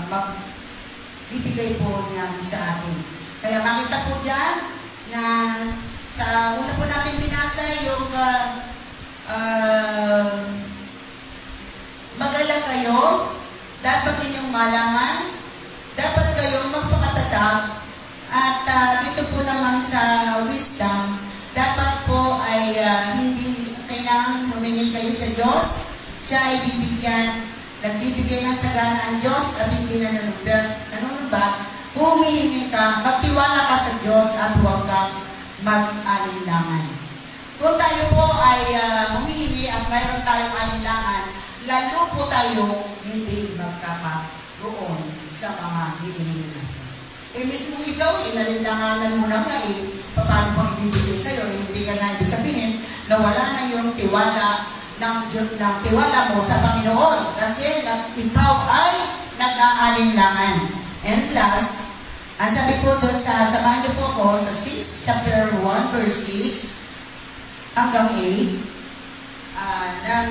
magbibigay po niya sa atin. Kaya makita po dyan na sa una po natin binasa yung mag-alala kayo, dapat ninyong malaman, dapat kayong magpakatatag, at dito po naman sa wisdom, dapat po ay hindi kailangan humingi kayo sa Diyos, siya ay bibigyan, nagbibigay ng sagana ang Diyos at hindi na nanunubad. Kung humihingi ka, magtiwala ka sa Diyos at huwag kang mag-alinlangan. Kung tayo po ay humihingi at mayroon tayong alinlangan, lalo po tayo hindi magkakaroon sa mga hinihingi natin. Mismo ikaw, inalinlanganan mo naman paano bang ibibigay sa'yo? Hindi ka na ibig sabihin na wala na yung tiwala ng tiwala mo sa Panginoon kasi ikaw ay nag-aalinlangan. And last, ang sabi po doon samahan niyo po ko sa 6, chapter 1, verse 6 hanggang 8 ng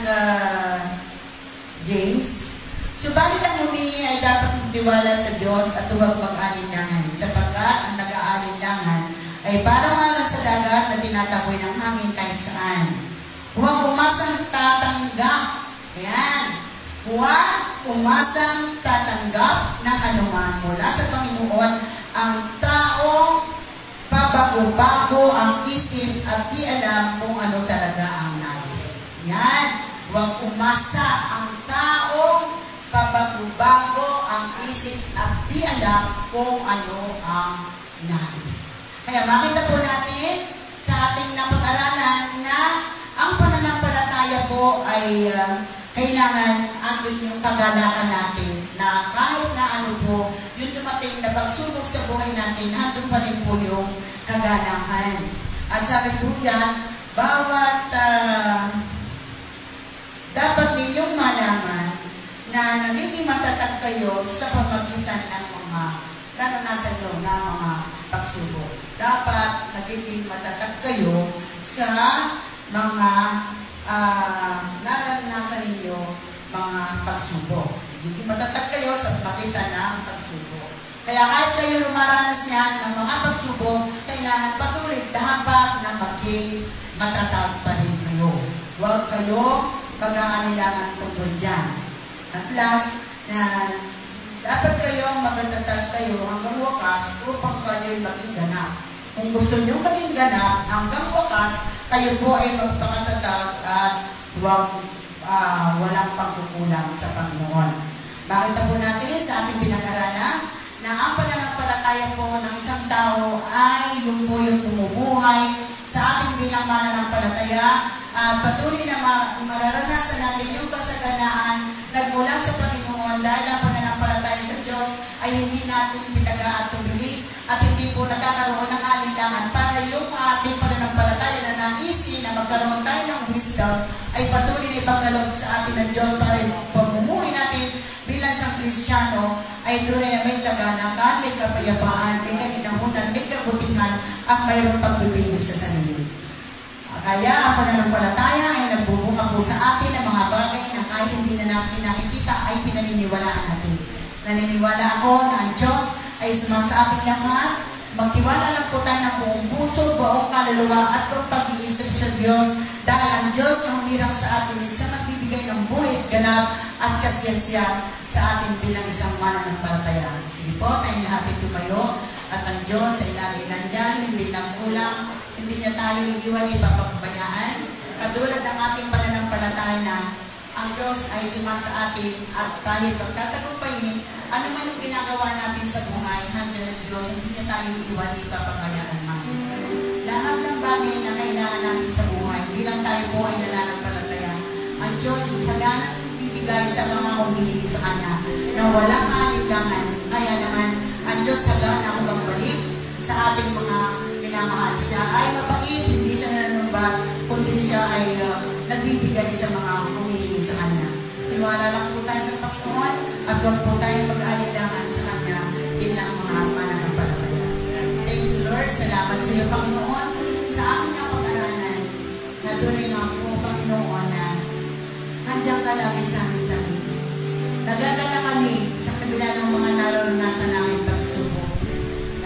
James. Subalit ang humingi ay dapat magtiwala sa Diyos at huwag mag-alinlangan sapagkat ang nag-aalinlangan ay parang alon sa dagat na tinataboy ng hangin kahit saan. Huwag umasang tatanggap. Ayan. Huwag umasang tatanggap ng anuman mula sa Panginoon. Ang taong pabago-bago ang isip at di alam kung ano talaga ang nais. Yan. Huwag umasa ang taong pabago-bago ang isip at di alam kung ano ang nais. Kaya makita po natin sa ating napag-aralan na ang pananampalataya po ay kailangan andun yung kagalakan natin na kahit na ano po, yung dumating na pagsubok sa buhay natin, andun pa rin po yung kagalakan. At sabi po yan, bawat dapat ninyong malaman na nagiging matatag kayo sa pamagitan ng mga naranasan nyo na mga pagsubok. Dapat nagiging matatag kayo sa mga naranasan ninyo mga pagsubok. Nagiging matatag kayo sa pamagitan ng pagsubok. Kaya kahit kayo lumaranas niyan ng mga pagsubok, kailangan patuloy dapat na maging matatag pa rin kayo. Huwag kayo mag-aalilangan tungkol dyan. At last, na dapat kayong magatatag kayo hanggang wakas upang kayo'y maging ganap. Kung gusto nyo maging ganap hanggang wakas, kayo po ay magpakatatag at walang pagkukulang sa Panginoon. Makita po natin sa ating pinag-aralan na ang pananampalataya po ng isang tao ay yung po yung bumubuhay sa ating bilang mananampalataya at patuloy na mararanasan natin yung kasaganaan nagmula sa Panginoon dahil ang pananampalataya sa Diyos ay hindi natin pinag-aatubili at hindi po nagkakaroon ng alinlangan para yung ating pananampalataya na naisi na magkaroon tayo ng wisdom ay patuloy na ipagkaloob sa atin ng Diyos para yung pamumuhay natin bilang isang Kristiyano ay tunay na may kagalakan, may kapayapaan, may kahinahunan, may kabutihan at mayroong pagbibigay sa sarili. Kaya ang pananampalataya ay nagbubunga po sa atin ng mga bagay na kahit hindi na natin nakikita ay pinaniniwalaan natin. Naniniwala ako na ang Diyos ay sumasa ating lahat. Magtiwala lang po tayo ng buong puso, buong kaluluwa at buong pag-iisip sa Diyos dahil ang Diyos na humirang sa atin ay isang nagbibigay ng buhay at ganap at kasiyasiya sa atin bilang isang mananampalataya. Sige po, tayong lahat ay tumayo at ang Diyos ay lagi nandyan, hindi lang kulang, hindi niya tayo iiwan, ipapabayaan. Katulad ng ating pananampalataya na ang Diyos ay sumasa atin at tayo pagtatagumpayin, ano man yung ginagawa natin sa buhay, hanggang ng Diyos, hindi niya tayo iiwan, ipapabayaan man. Lahat ng bagay na kailangan natin sa buhay, bilang tayo po ay nananampalataya, ang Diyos sagana bibigay sa mga humihingi sa Kanya na walang alinlangan. Kaya naman, ang Diyos sagana kung magbalik sa ating mga minamahal. Siya ay mabait, hindi siya nananumbat, kundi siya ay nagbibigay sa mga humihingi sa Kanya. Tiwala lang po tayo sa Panginoon at huwag po tayo mag-aalilangan sa Kanya bilang mga mananampalataya. Thank you, Lord. Salamat sa iyo, Panginoon, sa aking napag-aralan na tunay nga po, Panginoon, na nandiyan ka lagi sa aming tabi. Nagagala kami sa kabila ng mga naranasan namin pagsubok.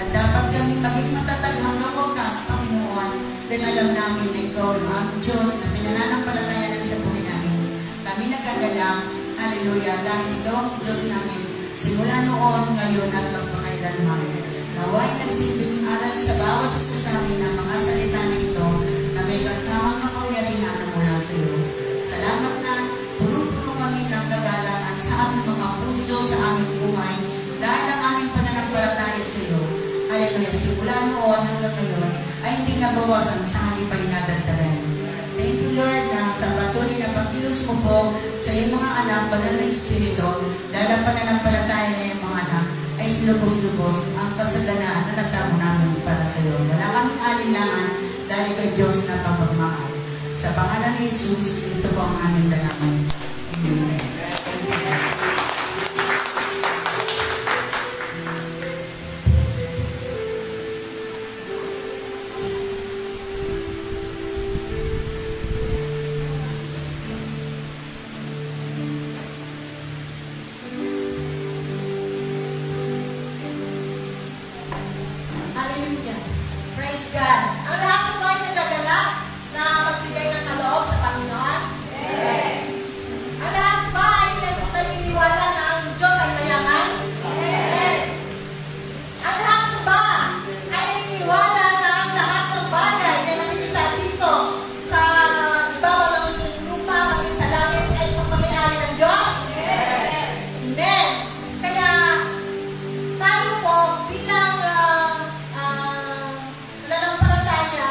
At dapat kami maging matatag hanggang wakas, Panginoon, dahil alam namin na Ikaw ang Diyos na pinananampalatayanan sa buhay namin. Kami nagagalang, hallelujah, dahil Ikaw ang Diyos namin, simula noon, ngayon, at magpakailanman. Naway nagsilbing aral sa bawat isa sa amin ang mga salita na ito na may kasamang kapangyarihan na mula sa iyo. Salamat na puno-puno kami ng kagalangan sa aming mga puso, sa aming buhay, dahil ang aming pananampalataya sa iyo. Hallelujah, simula noon hanggang ngayon ay hindi nabawasan, sa halip ay nadagdagan. Thank you, Lord, na sa patuloy na pagkilos mo po sa iyong mga anak, banal na Espiritu, dahil ang pananampalataya na iyong mga anak ay silubos-lubos ang kasaganaan na nagtamo namin para sa iyo. Wala kaming alinlangan dahil kay Diyos na pagmamahal. Sa pangalan ni Jesus, ito po ang aming dalangin. Amen. Hallelujah. Praise God. Ang lahat po ay nagagalak na magbigay ng kaloob sa Panginoon? Amen. Ang lahat ba ay naniniwala na ang Diyos ay mayaman? Amen. Ang lahat ba ay naniniwala na ang lahat ng bagay na nakikita dito sa ibabaw ng lupa, maging sa langit ay pagmamayari ng Diyos? Amen. Amen. Kaya tayo po bilang nananampalataya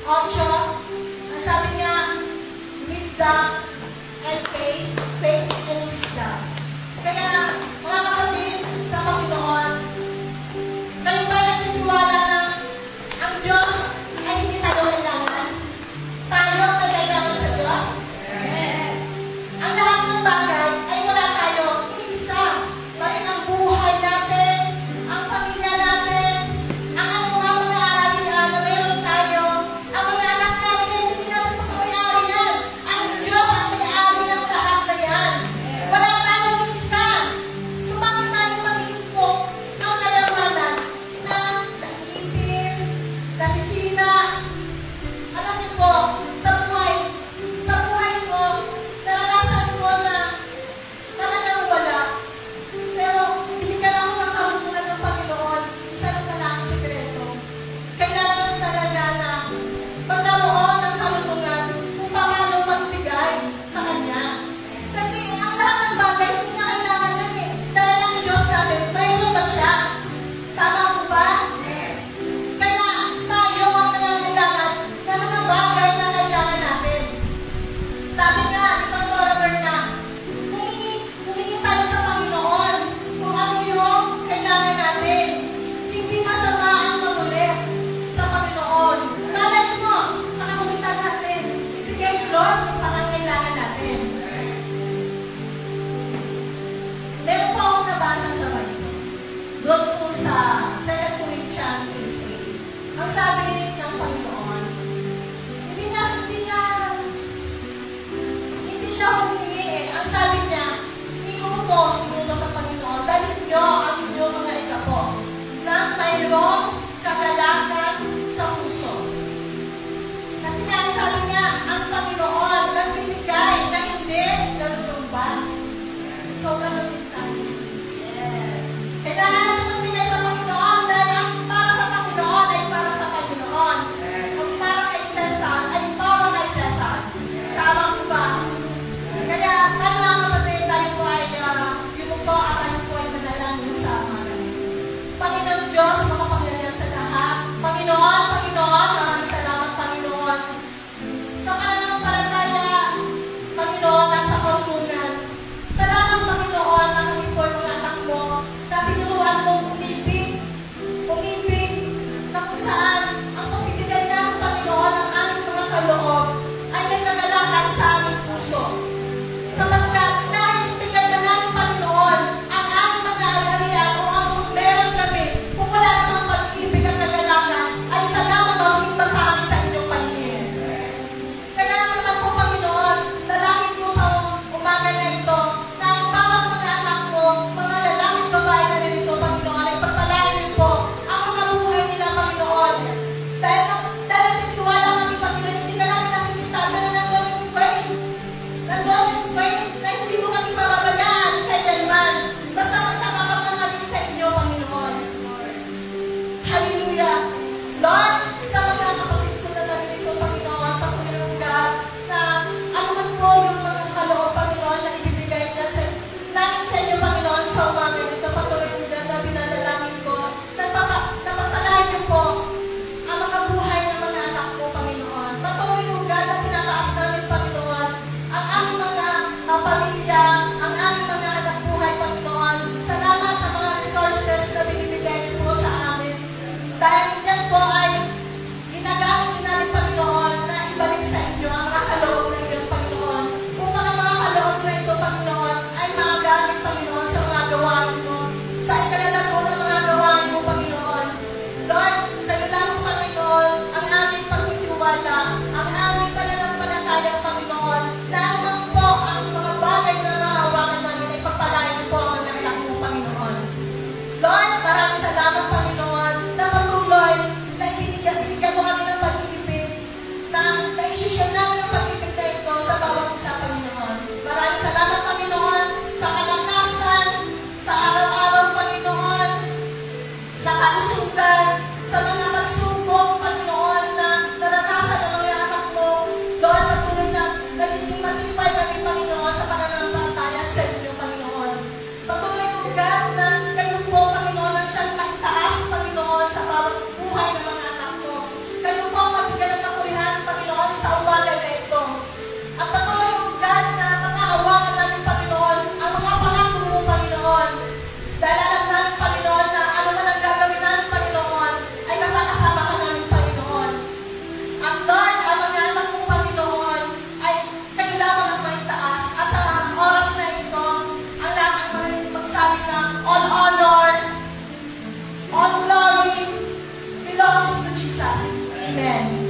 ang sabi niya, wisdom and faith, faith and wisdom. Kaya, mga kapatid sa Panginoon, kayo ba nagtitiwala na ang Diyos ay hindi tayo kailangan? Tayo ay kailangan sa Diyos? Ang lahat ng bagay ay wala tayo, iisa. Bakit ang buhay natin, ang pamilya natin, ang anumang mga aralin na meron tayo, ang mga anak natin, hindi natin pagkamayari yan. Ang Diyos ang may-ari ng lahat na yan. Wala tayo iisa. So bakit tayo mag-iimpok ng kayamanan na naiipis, nasisira? Alam niyo po, sa buhay ko, naranasan ko na talagang wala. Pero binigyan ako ng karunungan ng Panginoon, isa lang pala ang sikreto. Kailangan talaga na magkaroon ng karunungan kung paano magbigay sa Kanya. Kasi ang lahat ng bagay, hindi niya kailangan yan eh. Dahil ang Diyos natin, mayroon na siya. Tama po ba? Kaya tayo ang nangangailangan ng mga bagay na kailangan natin. Sabi nga ni Pastor Berna, humingi tayo sa Panginoon kung ano yung kailangan natin. Hindi masama ang magulit sa Panginoon. Lalay mo sa kamulitan natin. Ibigay ni Lord yung pangangailangan natin. Meron po akong nabasa sa Bible. Doon po sa 2 Corinthians 8:8. Ang sabi ng Panginoon, hindi siya humingi eh. Ang sabi niya, inutos ng Panginoon, dalhin niyo ang inyong mga ikapo na mayroong kagalakan sa puso. Kasi nga, ang sabi niya, ang Panginoon nagbibigay na hindi nalulumba. So, gagawin tayo. Kailangan natin magbigay sa Panginoon dahil ang para sa Panginoon ay para sa Panginoon. Ang para kay Cesar ay para kay Cesar. Tama po ba? Kaya tayo mga kapatid, tayo po ay yumuko at tayo po ay manalangin sa mga ganito. Panginoon Diyos, makapangyarihan sa lahat. Panginoon, maraming salamat Panginoon. Sa pananampalataya, Panginoon, at sa karunungan. Salamat Panginoon na kami po ay mga anak mo, na tinuruan mong umibig, na kung saan ang pagbibigay ng Panginoon ang aming mga kaloob ay may kagalakan sa aming puso. Sapagkat kahit ibigay na namin Panginoon ang aming mga ari-arian o ang meron kami, kung wala namang pag-ibig at kagalakan, ay isa lamang maging basahan sa inyong paningin. Kaya naman po Panginoon, dalangin ko sa umaga na ito na ang bawat mga anak mo, mga lalaki at babae na rin ito, Panginoon, ay pagpalain niyo po ang mga buhay nila, Panginoon. Dahil nagtiwala kami, Panginoon, hindi ka namin nakikita, pero nandun yung faith. Nandun yung faith na hindi mo kami pababayaan kailanman. Basta magtatapat na kami sa inyo, Panginoon. Hallelujah. Lord, sa mga kapatid ko na narito, Panginoon, patuloy mo ka na ano man po yung mga kaloob, Panginoon, na ibibigay na namin sa inyo, Panginoon, sa umaga nito. Patuloy mo ka na dinadalangin ko. Napagpalain niyo po ang mga buhay ng mga anak mo, Panginoon. Patuloy mo ka na tinataas namin, Panginoon, ang aming mga pamilya, ang aming mga anak buhay, Panginoon. Salamat sa mga resources na binibigay niyo po sa amin. Dahil yan po ay ginagamit namin, Panginoon, na ibalik sa inyo ang mga kaloob na iyon, Panginoon. Kung mga kaloob na ito, Panginoon, ay magagamit, Panginoon, sa mga gawain mo, sa ikalalago ng mga gawain mo, Panginoon. Lord, sa iyo lang, Panginoon, ang aming pagtitiwala, ang aming pananampalataya, Panginoon, na naman po ang mga bagay na mahawakan namin ay pagpalain po ang mga anak mo, Panginoon. Lord, maraming salamat, Panginoon, na patuloy na binigyan mo kami ng pag-ibig, na na-issue namin ang pag-ibig na ito sa bawat isa, Panginoon. Maraming salamat, Panginoon, sa kalakasan, sa araw-araw, Panginoon, sa kalusugan, sa mga pagsubok, Panginoon, na naranasan ng mga anak mo. Lord, patuloy na nagiging matibay kami, Panginoon, sa pananampalataya sa inyo, Panginoon. Patuloy mo, God, na kayo po, Panginoon, ang siyang maitaas, Panginoon, sa bawat buhay ng mga anak mo. Kayo po ang mabigyan ng kapulihan belongs to Jesus. Amen.